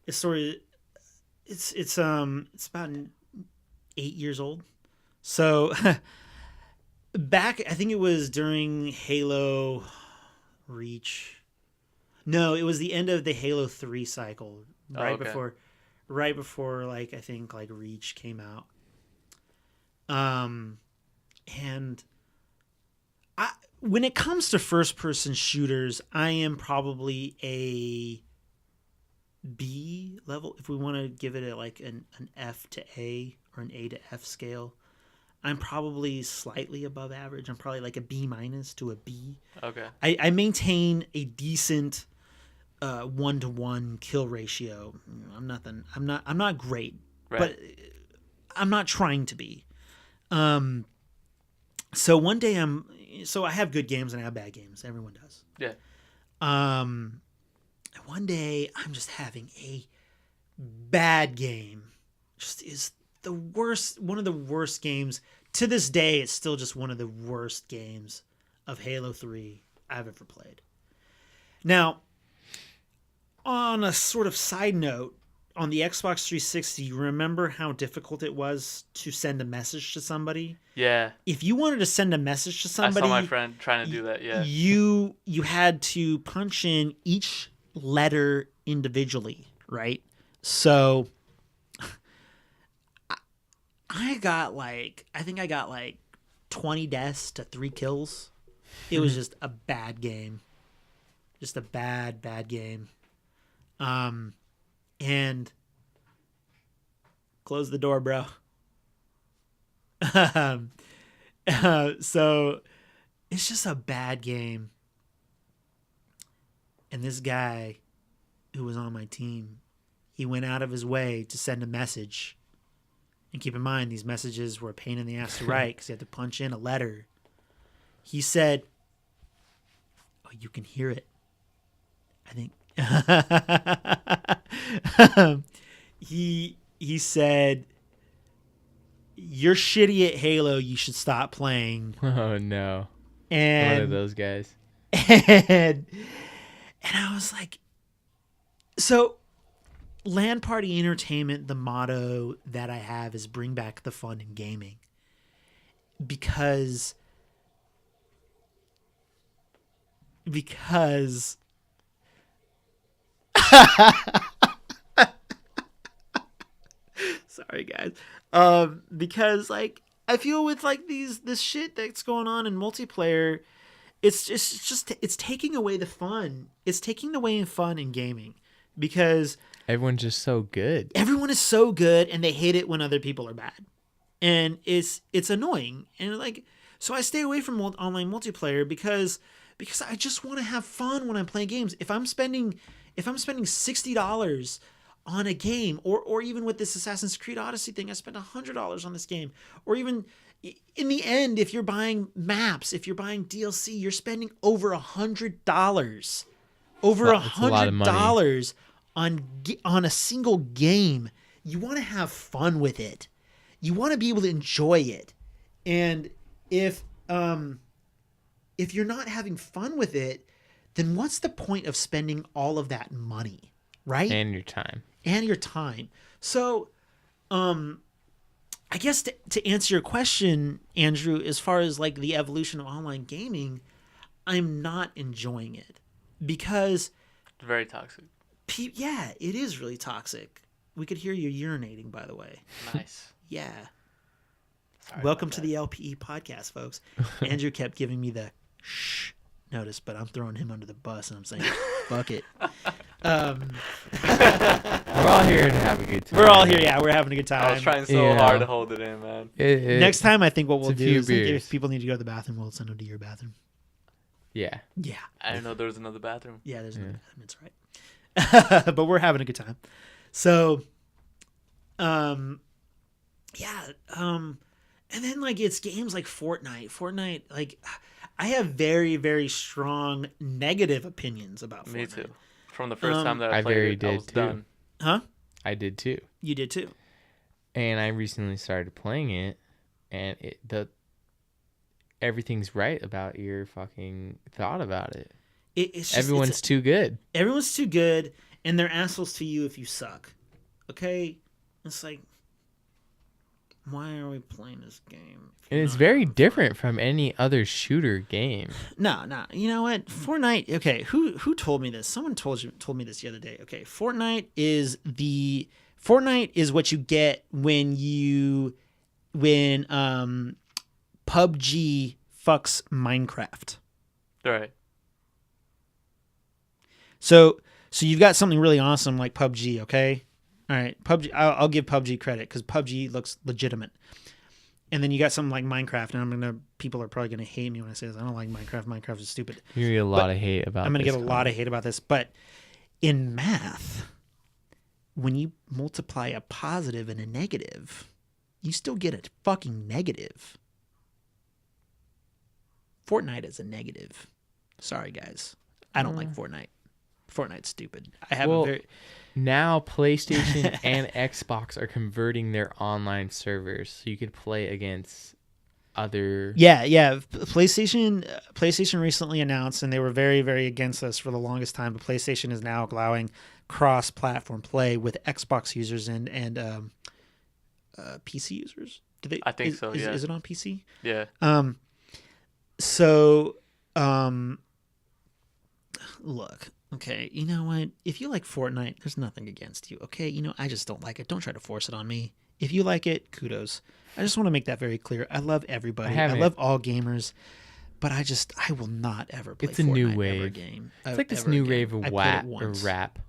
It's about 8 years old. So back, I think it was during Halo Reach. No, it was the end of the Halo 3 cycle, right before like I think like Reach came out. And when it comes to first person shooters, I am probably a B level, if we want to give it an F to A or an A to F scale. I'm probably slightly above average. I'm probably like a B- to a B. Okay. I maintain a decent 1-to-1 kill ratio. I'm not great, Right. but I'm not trying to be. So one day I have good games and I have bad games. Everyone does. Yeah. One day I'm just having a bad game. Just is the worst, one of the worst games. To this day, it's still just one of the worst games of Halo 3 I've ever played. Now, on a sort of side note, on the Xbox 360, you remember how difficult it was to send a message to somebody? Yeah. If you wanted to send a message to somebody, I saw my friend trying to do that. Yeah. You had to punch in each letter individually, right? So I think I got like 20 deaths to 3 kills. It was just a bad game. Just a bad game. And close the door, bro. So it's just a bad game. And this guy who was on my team, he went out of his way to send a message. And keep in mind, these messages were a pain in the ass to write because you had to punch in a letter. He said, oh, you can hear it. I think he said, you're shitty at Halo, you should stop playing. Oh no. And one of those guys. And I was like, so LAN party entertainment, the motto that I have is bring back the fun in gaming. Because sorry guys. Because like I feel with like this shit that's going on in multiplayer, it's taking away the fun. It's taking away fun in gaming because everyone's just so good. Everyone is so good and they hate it when other people are bad. And it's annoying. And like so I stay away from online multiplayer because I just want to have fun when I'm playing games. If I'm spending $60 on a game, or even with this Assassin's Creed Odyssey thing, I spent $100 on this game. Or even in the end, if you're buying maps, if you're buying DLC, you're spending over $100. Over $100 on a single game. You want to have fun with it. You want to be able to enjoy it. And if you're not having fun with it, then what's the point of spending all of that money, right? And your time. So, I guess to answer your question, Andrew, as far as like the evolution of online gaming, I'm not enjoying it because very toxic. Yeah, it is really toxic. We could hear you urinating, by the way. Nice. Yeah. Sorry Welcome to the LPE Podcast, folks. Andrew kept giving me the shh notice, but I'm throwing him under the bus and I'm saying, fuck it. We're all here to have a good time. We're all here, yeah. We're having a good time. I was trying so hard to hold it in, man. Next time, I think what we'll do is beers. if people need to go to the bathroom, we'll send them to your bathroom. Yeah. Yeah. I didn't know there was another bathroom. Yeah, there's another bathroom. It's right. But we're having a good time. So, yeah. And then like it's games like Fortnite, like I have very, very strong negative opinions about Fortnite. Me too. From the first time that I played it, I was done. Huh? I did too. You did too. And I recently started playing it, and everything's right about your fucking thought about it. It's just, everyone's too good. Everyone's too good, and they're assholes to you if you suck. Okay? It's like, why are we playing this game? And it's very different from any other shooter game. No. You know what? Fortnite. Okay, who told me this? Someone told me this the other day. Okay, Fortnite is what you get when PUBG fucks Minecraft. Right. So you've got something really awesome like PUBG. Okay. All right, PUBG. I'll give PUBG credit because PUBG looks legitimate. And then you got something like Minecraft, and people are probably gonna hate me when I say this. I don't like Minecraft. Minecraft is stupid. You're gonna get a lot of hate about. I'm gonna get a lot of hate about this. But in math, when you multiply a positive and a negative, you still get a fucking negative. Fortnite is a negative. Sorry, guys. I don't like Fortnite. Fortnite's stupid. Now PlayStation and Xbox are converting their online servers so you could play against other. Yeah. PlayStation recently announced, and they were very, very against us for the longest time. But PlayStation is now allowing cross-platform play with Xbox users and PC users. I think so. Yeah. Is it on PC? Yeah. Look. Okay, you know what? If you like Fortnite, there's nothing against you, okay? I just don't like it. Don't try to force it on me. If you like it, kudos. I just want to make that very clear. I love everybody. I love all gamers. but I will not ever play It's a Fortnite new ever wave. again. It's like this new wave of rap.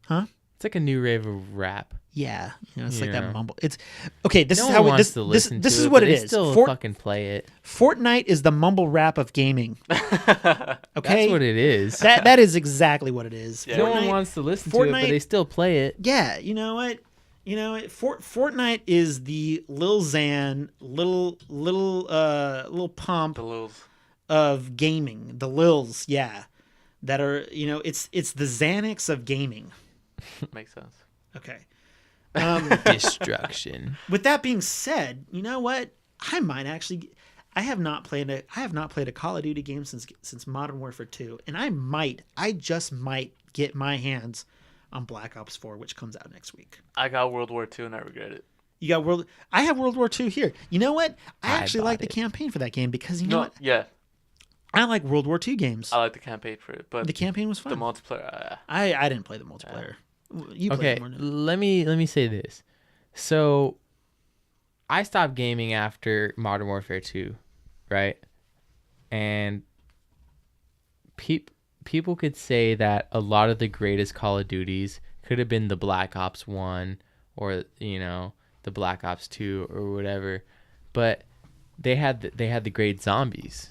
Huh? It's like a new wave of rap. Yeah, it's like Yeah. that mumble. It's okay. This No is one how wants this to listen this to is it, what but it they is. Still fucking play it. Fortnite is the mumble rap of gaming. Okay, That's what it is. that is exactly what it is. Yeah. No one wants to listen to it, but they still play it. Yeah, you know what? Fortnite is the Lil Xan, little pump The Lils. of gaming. The Lils, yeah, that are it's the Xanax of gaming. Makes sense. Okay. Destruction. With that being said, you know what? I might actually. I have not played a Call of Duty game since Modern Warfare 2, and I just might get my hands on Black Ops 4, which comes out next week. I got World War II and I regret it. You got I have World War 2 here. You know what? I actually like the it. campaign for that game because you know what? Yeah, I like World War 2 games. I like the campaign for it, but The campaign was fun. the multiplayer. I didn't play the multiplayer. You played Okay, it more than let me say this. So, I stopped gaming after Modern Warfare 2, right? And people could say that a lot of the greatest Call of Duties could have been the Black Ops 1 or the Black Ops 2 or whatever, but they had the great zombies.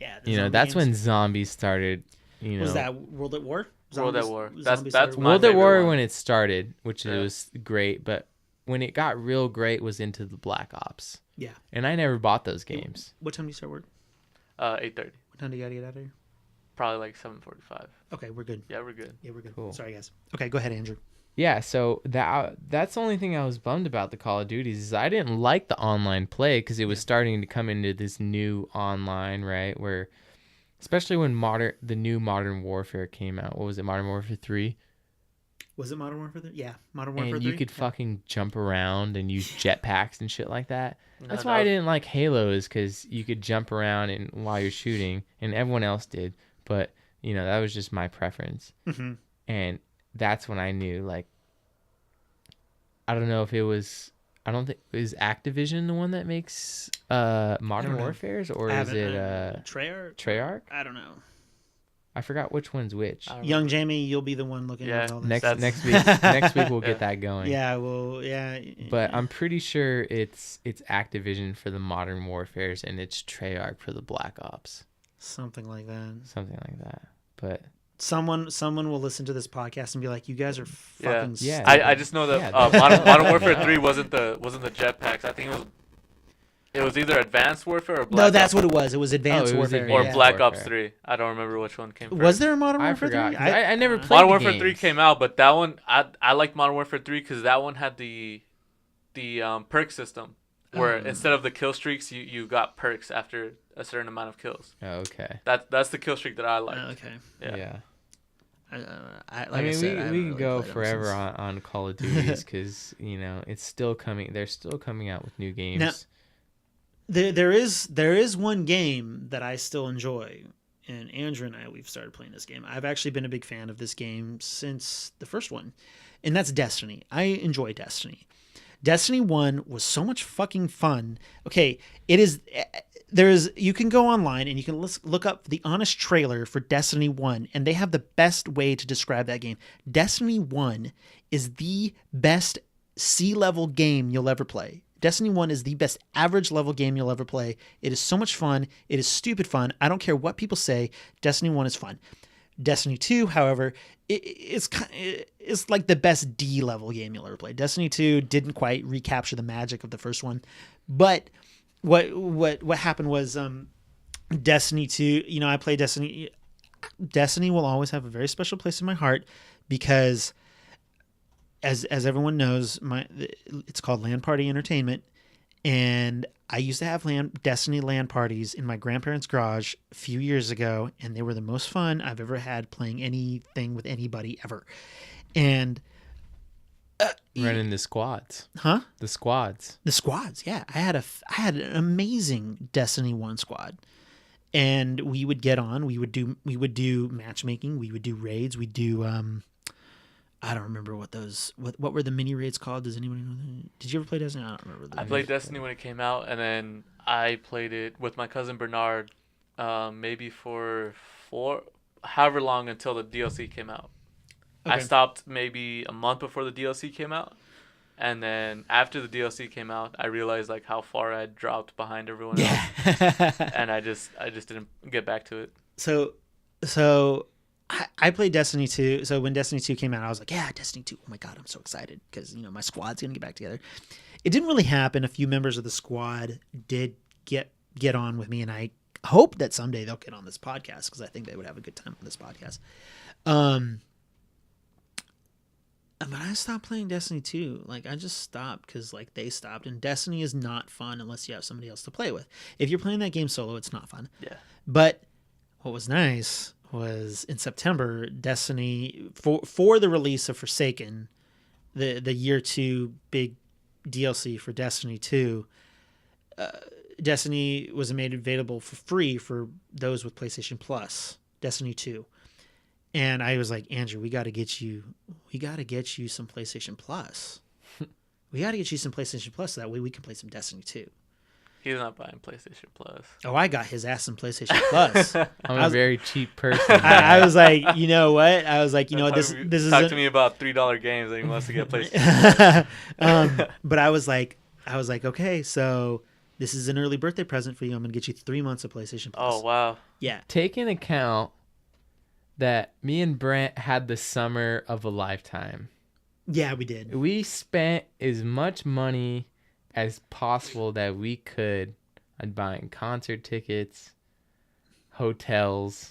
Yeah, That's when zombies started. Was that World at War? World at War. Zombies That's started- my World at favorite War one. when it started, which Yeah. was great, but when it got real great was into the Black Ops. Yeah. And I never bought those games. What time do you start work? 8:30. What time do you gotta get out of here? Probably like 7:45. Okay, we're good. Yeah, we're good. Yeah, we're good. Cool. Sorry, guys. Okay, go ahead, Andrew. Yeah, so that's the only thing I was bummed about the Call of Duties is I didn't like the online play because it was starting to come into this new online, right? Where, especially when the new Modern Warfare came out. What was it, Modern Warfare 3? Was it Modern Warfare 3? Yeah, Modern Warfare 3. And you could fucking jump around and use jetpacks and shit like that. No, That's that why I was- didn't like Halo, is because you could jump around and while you're shooting, and everyone else did. But that was just my preference, Mm-hmm. and that's when I knew. Like, I don't know if it was. I don't think is Activision the one that makes Modern Warfares, or is it Treyarch? Treyarch? I don't know. I forgot which one's which. I don't Young know. Jamie, you'll be the one looking Yeah, at all this. Next week we'll Yeah. get that going. Yeah, well, yeah. But I'm pretty sure it's Activision for the Modern Warfares and it's Treyarch for the Black Ops. Something like that. Something like that. But Someone will listen to this podcast and be like, "You guys are fucking Yeah. stupid." I just know that Yeah, Modern Warfare 3 wasn't the jetpacks. I think it was either Advanced Warfare or Black No, that's Ops, what it was. It was Advanced it was Warfare. or Advanced Black Warfare. Ops 3. I don't remember which one came first. Was there a Modern I Warfare forgot. 3? 'Cause I never played Modern the Warfare 3 games. came out, but that one I liked Modern Warfare 3 because that one had the perk system where instead of the kill streaks you got perks after a certain amount of kills. Oh, okay. That's the kill streak that I liked. Okay. Yeah. I mean, we can go forever on Call of Duties because it's still coming. They're still coming out with new games. Now, there is one game that I still enjoy, and Andrew and we've started playing this game. I've actually been a big fan of this game since the first one, and that's Destiny. I enjoy Destiny. Destiny 1 was so much fucking fun. Okay, you can go online and you can look up the honest trailer for Destiny 1, and they have the best way to describe that game. Destiny 1 is the best sea-level game you'll ever play. Destiny 1 is the best average level game you'll ever play. It is so much fun. It is stupid fun. I don't care what people say. Destiny 1 is fun. Destiny 2, however, it's like the best D level game you'll ever play. Destiny 2 didn't quite recapture the magic of the first one, but what happened was Destiny 2. I play Destiny. Destiny will always have a very special place in my heart because, as everyone knows, it's called LAN Party Entertainment, and I used to have Destiny LAN parties in my grandparents' garage a few years ago, and they were the most fun I've ever had playing anything with anybody ever. And Running the squads. huh? The squads. The squads, yeah. I had an amazing Destiny 1 squad. And we would get on, we would do matchmaking, we would do raids, we'd do I don't remember what were the mini raids called? Does anybody know? Did you ever play Destiny? I don't remember. I played Destiny when it came out, and then I played it with my cousin Bernard maybe for however long until the DLC came out. Okay. I stopped maybe a month before the DLC came out. And then after the DLC came out, I realized like how far I dropped behind everyone else. And I just didn't get back to it. So I played Destiny 2. So when Destiny 2 came out, I was like, yeah, Destiny 2. Oh my God, I'm so excited because, my squad's going to get back together. It didn't really happen. A few members of the squad did get on with me, and I hope that someday they'll get on this podcast because I think they would have a good time on this podcast. But I stopped playing Destiny 2. Like, I just stopped because, like, they stopped. And Destiny is not fun unless you have somebody else to play with. If you're playing that game solo, it's not fun. Yeah. But what was nice was in September, Destiny, for the release of Forsaken, the year 2 big DLC for Destiny 2, Destiny was made available for free for those with PlayStation Plus, Destiny 2. And I was like, Andrew, we got to get you some PlayStation Plus. We got to get you some PlayStation Plus so that way we can play some Destiny 2. He's not buying PlayStation Plus. Oh, I got his ass some PlayStation Plus. I'm a very cheap person. I was like, you know what? I was like, this is talk to me about $3 games and he wants to get PlayStation Plus. But I was like, okay, so this is an early birthday present for you. I'm gonna get you 3 months of PlayStation Plus. Oh wow. Yeah. Take into account that me and Brent had the summer of a lifetime. Yeah, we did. We spent as much money as possible that we could on buying concert tickets, hotels,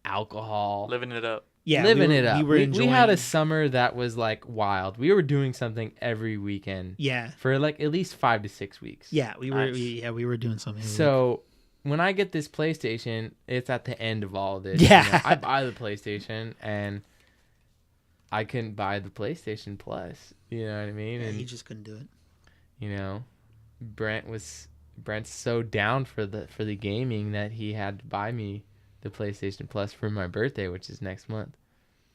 alcohol. Living it up. Yeah, living it up. We were enjoying. We had a summer that was like wild. We were doing something every weekend. Yeah. For like at least 5 to 6 weeks. Yeah, we were. Nice. We were doing something. So when I get this PlayStation, it's at the end of all of this. Yeah. I buy the PlayStation and I couldn't buy the PlayStation Plus. You know what I mean? Yeah, And you just couldn't do it. Brent's so down for the gaming that he had to buy me the PlayStation Plus for my birthday, which is next month.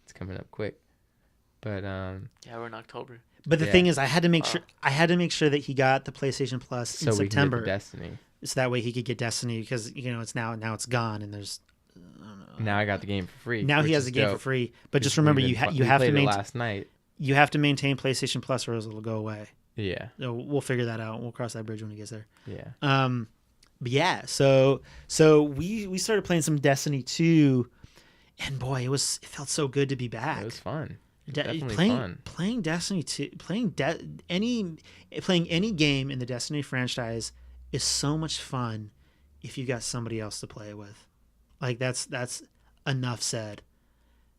It's coming up quick. But yeah, we're in October. But the thing is, I had to make sure that he got the PlayStation Plus in September. We can get the Destiny. So that way he could get Destiny because it's now it's gone and there's. I don't know. Now I got the game for free. Now he has the game for free, but just remember you have to maintain. Last night. You have to maintain PlayStation Plus or else it'll go away. Yeah. So we'll figure that out. We'll cross that bridge when he gets there. Yeah. But yeah, so we started playing some Destiny 2, and boy, it felt so good to be back. It was fun. Definitely fun. Playing Destiny 2, playing any game in the Destiny franchise is so much fun if you got somebody else to play with. Like that's enough said.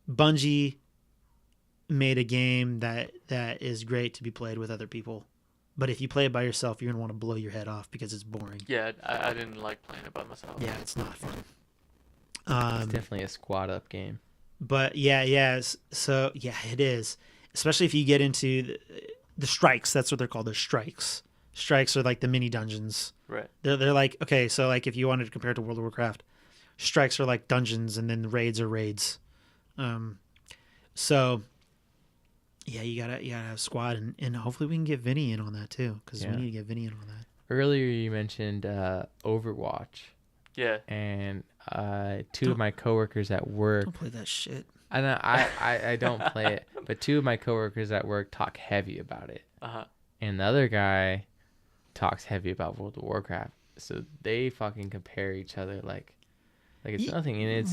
Bungie made a game that is great to be played with other people. But if you play it by yourself, you're going to want to blow your head off because it's boring. Yeah, I didn't like playing it by myself. Yeah, it's not fun. It's definitely a squad up game. But yeah. So yeah, it is. Especially if you get into the strikes. That's what they're called. They're strikes. Strikes are like the mini dungeons. Right. They're like, okay, so like if you wanted to compare it to World of Warcraft, strikes are like dungeons and then raids are raids. So yeah, you gotta have a squad and hopefully we can get Vinny in on that too because we need to get Vinny in on that. Earlier you mentioned Overwatch. Yeah. And two of my coworkers at work. Don't play that shit. I know I don't play it, but two of my coworkers at work talk heavy about it. Uh-huh. And the other guy talks heavy about World of Warcraft. So they fucking compare each other like it's nothing. And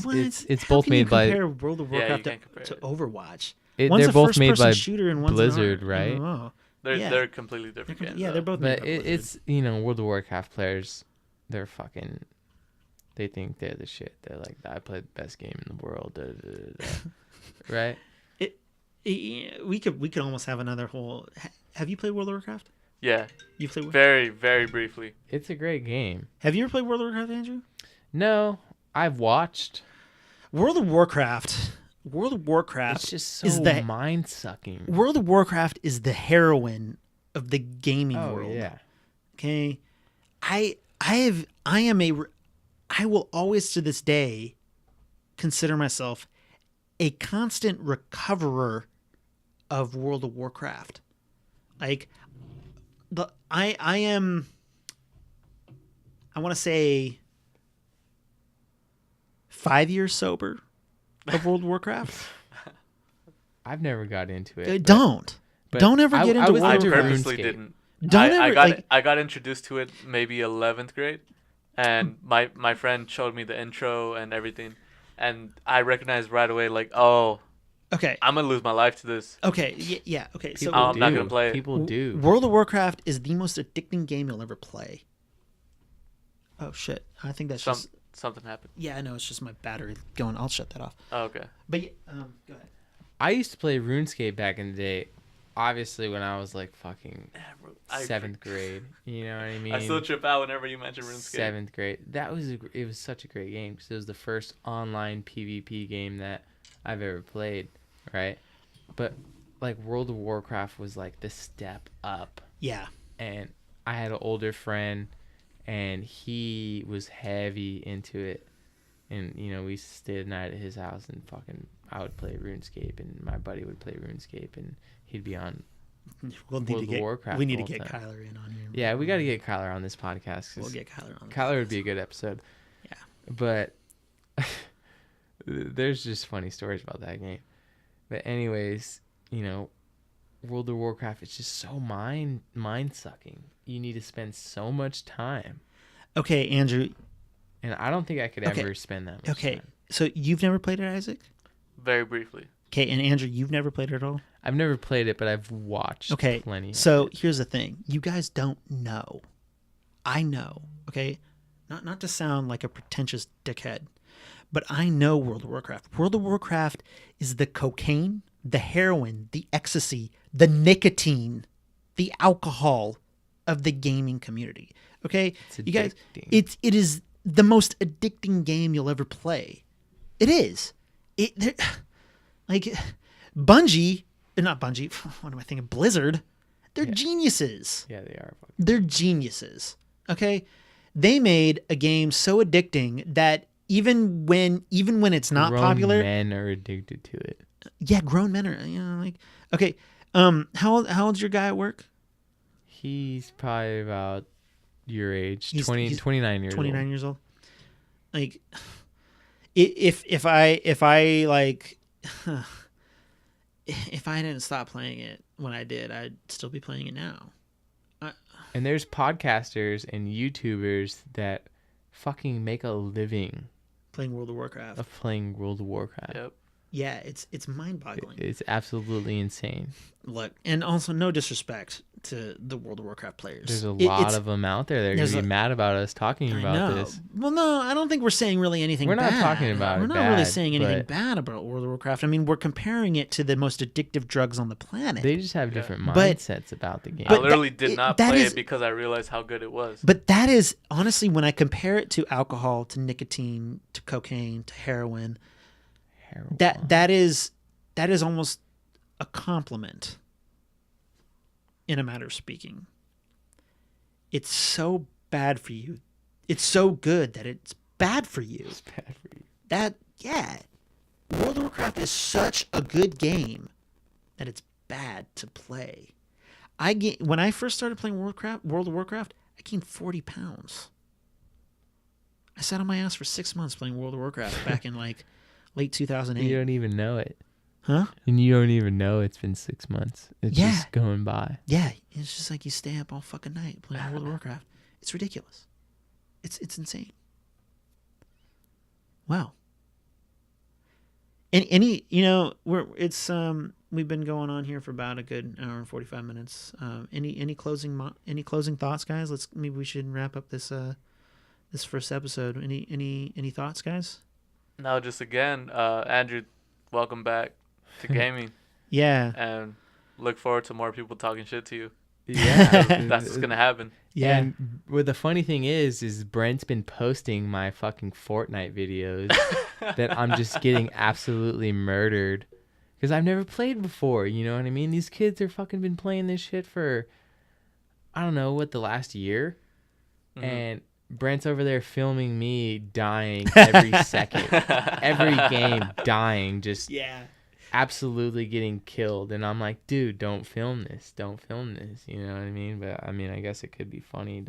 it's both made by World of Warcraft to Overwatch. They're both made by shooter and one's Blizzard, right? They're completely different games. Yeah, they're both. But it's World of Warcraft players, they're fucking. They think they're the shit. They're like, I play the best game in the world, right? We could almost have another whole. Have you played World of Warcraft? Yeah. You played very, very briefly. It's a great game. Have you ever played World of Warcraft, Andrew? No, I've watched. World of Warcraft. It's just so mind sucking. World of Warcraft is the heroine of the gaming world. Yeah. Okay. I will always to this day consider myself a constant recoverer of World of Warcraft. Like I want to say 5 years sober of World of Warcraft? I've never got into it. Don't ever get into World of I Warcraft. purposely didn't. Don't ever. I got introduced to it maybe 11th grade, and my friend showed me the intro and everything, and I recognized right away like, oh, okay, I'm gonna lose my life to this. Okay, yeah, okay. So I'm not gonna play it. People do. World of Warcraft is the most addicting game you'll ever play. Oh shit! I think that's just something happened. Yeah, I know. It's just my battery going. I'll shut that off. Oh, okay. But yeah, go ahead. I used to play RuneScape back in the day. Obviously, when I was like fucking 7th grade, you know what I mean? I still trip out whenever you mention RuneScape. 7th grade. It was such a great game because it was the first online PvP game that I've ever played, right? But like World of Warcraft was like the step up. Yeah. And I had an older friend, and he was heavy into it. And, you know, we used to stay the night at his house, and fucking I would play RuneScape, and my buddy would play RuneScape, and he'd be on World of Warcraft. We need to get Kyler in on here. Yeah, we got to get Kyler on this podcast. We'll get Kyler on. Kyler would be a good episode. Yeah. But there's just funny stories about that game. But anyways, you know, World of Warcraft is just so mind sucking. You need to spend so much time. Okay, Andrew. And I don't think I could ever spend that much time. So you've never played it, Isaac? Very briefly. Okay, and Andrew, you've never played it at all? I've never played it, but I've watched plenty. So here's the thing. You guys don't know. I know, okay? Not to sound like a pretentious dickhead, but I know World of Warcraft. World of Warcraft is the cocaine, the heroin, the ecstasy, the nicotine, the alcohol of the gaming community. Okay? You guys, it is the most addicting game you'll ever play. It is. Like Bungie, not Bungie, what am I thinking? Blizzard. They're geniuses. Yeah, they are. They're geniuses. Okay? They made a game so addicting that even when it's not popular, men are addicted to it. Yeah, grown men are, you know, like, okay. How old's your guy at work? He's probably about your age, he's 29 years 29 old. years old. Like, if I like, if I didn't stop playing it when I did, I'd still be playing it now. And there's podcasters and YouTubers that fucking make a living playing World of Warcraft. Of playing World of Warcraft. Yep. Yeah, it's mind-boggling. It's absolutely insane. Look, and also no disrespect to the World of Warcraft players. There's a lot of them out there. They're going to be mad about us talking about this. Well, no, I don't think we're saying really anything bad. We're not talking about it We're not really saying anything bad about World of Warcraft. I mean, we're comparing it to the most addictive drugs on the planet. They just have different mindsets about the game. I literally did not play it because I realized how good it was. But that is, honestly, when I compare it to alcohol, to nicotine, to cocaine, to heroin, that is almost a compliment, in a matter of speaking. It's so bad for you. It's so good that it's bad for you. It's bad for you. World of Warcraft is such a good game that it's bad to play. When I first started playing World of Warcraft, I gained 40 pounds. I sat on my ass for 6 months playing World of Warcraft back in like late 2008. You don't even know it. Huh? And you don't even know it's been 6 months. It's just going by. Yeah. It's just like you stay up all fucking night playing World of Warcraft. It's ridiculous. It's insane. Wow. Any you know, we've been going on here for about a good hour and 45 minutes. Any closing thoughts, guys? Maybe we should wrap up this first episode. Any thoughts, guys? No, just again, Andrew, welcome back to gaming. Yeah. And look forward to more people talking shit to you. Yeah. That's what's going to happen. Yeah. And the funny thing is Brent's been posting my fucking Fortnite videos that I'm just getting absolutely murdered because I've never played before. You know what I mean? These kids are fucking been playing this shit for, I don't know, the last year. Mm-hmm. And Brent's over there filming me dying every second. Every game dying, just absolutely getting killed. And I'm like, dude, don't film this. Don't film this. You know what I mean? But I mean, I guess it could be funny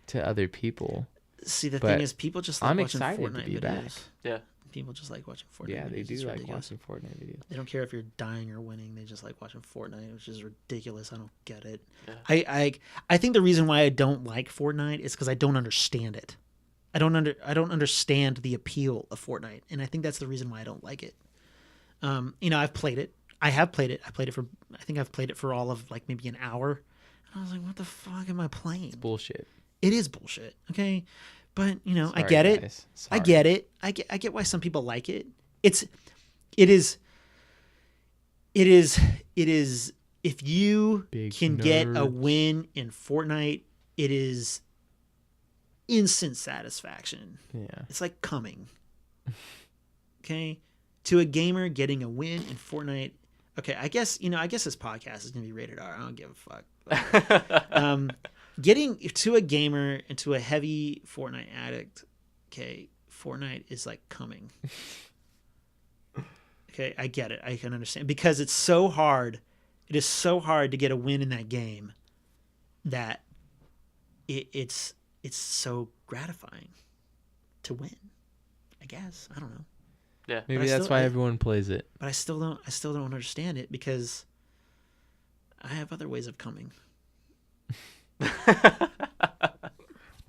to other people. See, the But thing is, people just like I'm watching excited to Fortnite be videos. back. Yeah. People just like watching Fortnite Yeah, videos. they do It's like ridiculous. watching Fortnite videos. They don't care if you're dying or winning. They just like watching Fortnite, which is ridiculous. I don't get it. Yeah. I think the reason why I don't like Fortnite is because I don't understand it. I don't understand the appeal of Fortnite, and I think that's the reason why I don't like it. I've played it. I have played it. I think I've played it for all of like maybe an hour. And I was like, what the fuck am I playing? It's bullshit. It is bullshit. Okay. But I Sorry, get it. guys. I Sorry. get it. I get why some people like it. It is if you Big can get a nerds. win in Fortnite, it is instant satisfaction. Yeah. It's like coming. Okay? To a gamer, getting a win in Fortnite. Okay, I guess this podcast is gonna be rated R. I don't give a fuck. Getting to a gamer and to a heavy Fortnite addict, okay, Fortnite is like coming. Okay, I get it. I can understand. Because it's so hard. It is so hard to get a win in that game that it's so gratifying to win. I guess. I don't know. Yeah. Maybe But I that's still- why I- everyone plays it. But I still don't understand it because I have other ways of coming.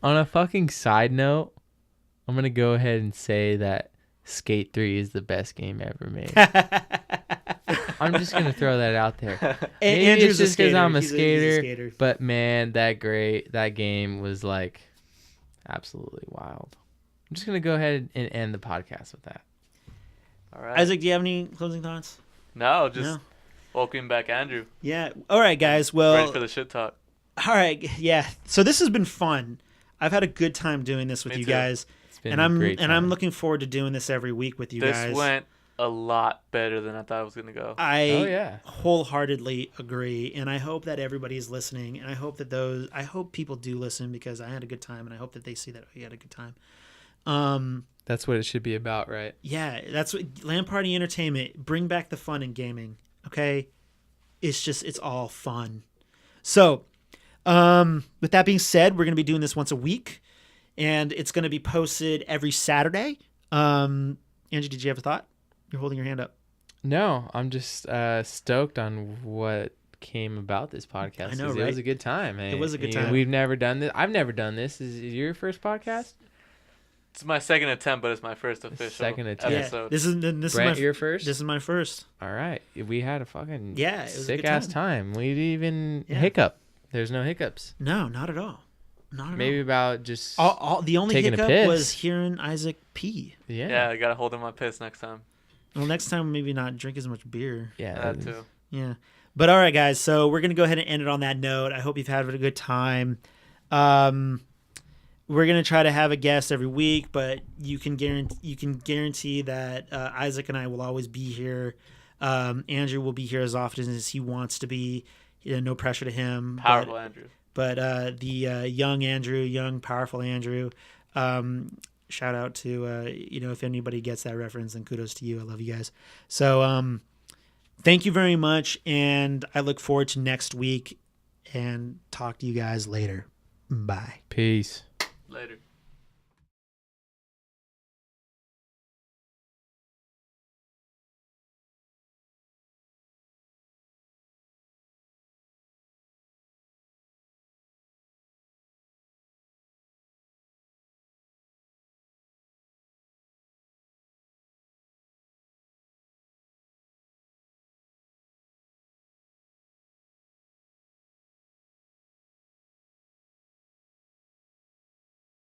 On a fucking side note, I'm gonna go ahead and say that Skate 3 is the best game ever made. I'm just gonna throw that out there. Maybe Andrew's it's just because I'm a He's skater, skater. but man, that game was like absolutely wild. I'm just gonna go ahead and end the podcast with that. All right. Isaac, do you have any closing thoughts? No, just No? welcome back, Andrew. Yeah. All right, guys. Well, Ready for the shit talk. all right. Yeah. So this has been fun. I've had a good time doing this with Me you too. guys, It's been and a great I'm time. looking forward to doing this every week with you This guys. went a lot better than I thought it was gonna go. I Oh, yeah. wholeheartedly agree, and I hope that everybody's listening, and I hope people do listen because I had a good time, and I hope that they see that we had a good time. That's what it should be about, right? Yeah, that's what LAN Party Entertainment. Bring back the fun in gaming. Okay, it's all fun. So, with that being said, we're gonna be doing this once a week, and it's gonna be posted every Saturday. Angie, did you have a thought? You're holding your hand up. No, I'm just stoked on what came about this podcast. I know, 'Cause right? It was a good time. It was a good time. We've never done this. I've never done this. Is it your first podcast? It's my second attempt, but it's my first official second attempt. Yeah, episode. this is Brent, my your first? This is my first. All right. We had a fucking Yeah, it was a sick good ass time. We didn't even Yeah. hiccup. There's no hiccups. No, not at all. Not at Maybe all. about just The only taking a hiccup piss. was hearing Isaac pee. Yeah, I gotta hold in my piss next time. Well, next time maybe not drink as much beer. Yeah. That too. Yeah. But all right, guys. So we're gonna go ahead and end it on that note. I hope you've had a good time. We're gonna try to have a guest every week, but you can guarantee that Isaac and I will always be here. Andrew will be here as often as he wants to be. No pressure to him. Powerful Andrew. But the young Andrew, young powerful Andrew. Shout out to if anybody gets that reference, then kudos to you. I love you guys. So thank you very much, and I look forward to next week and talk to you guys later. Bye. Peace. Later.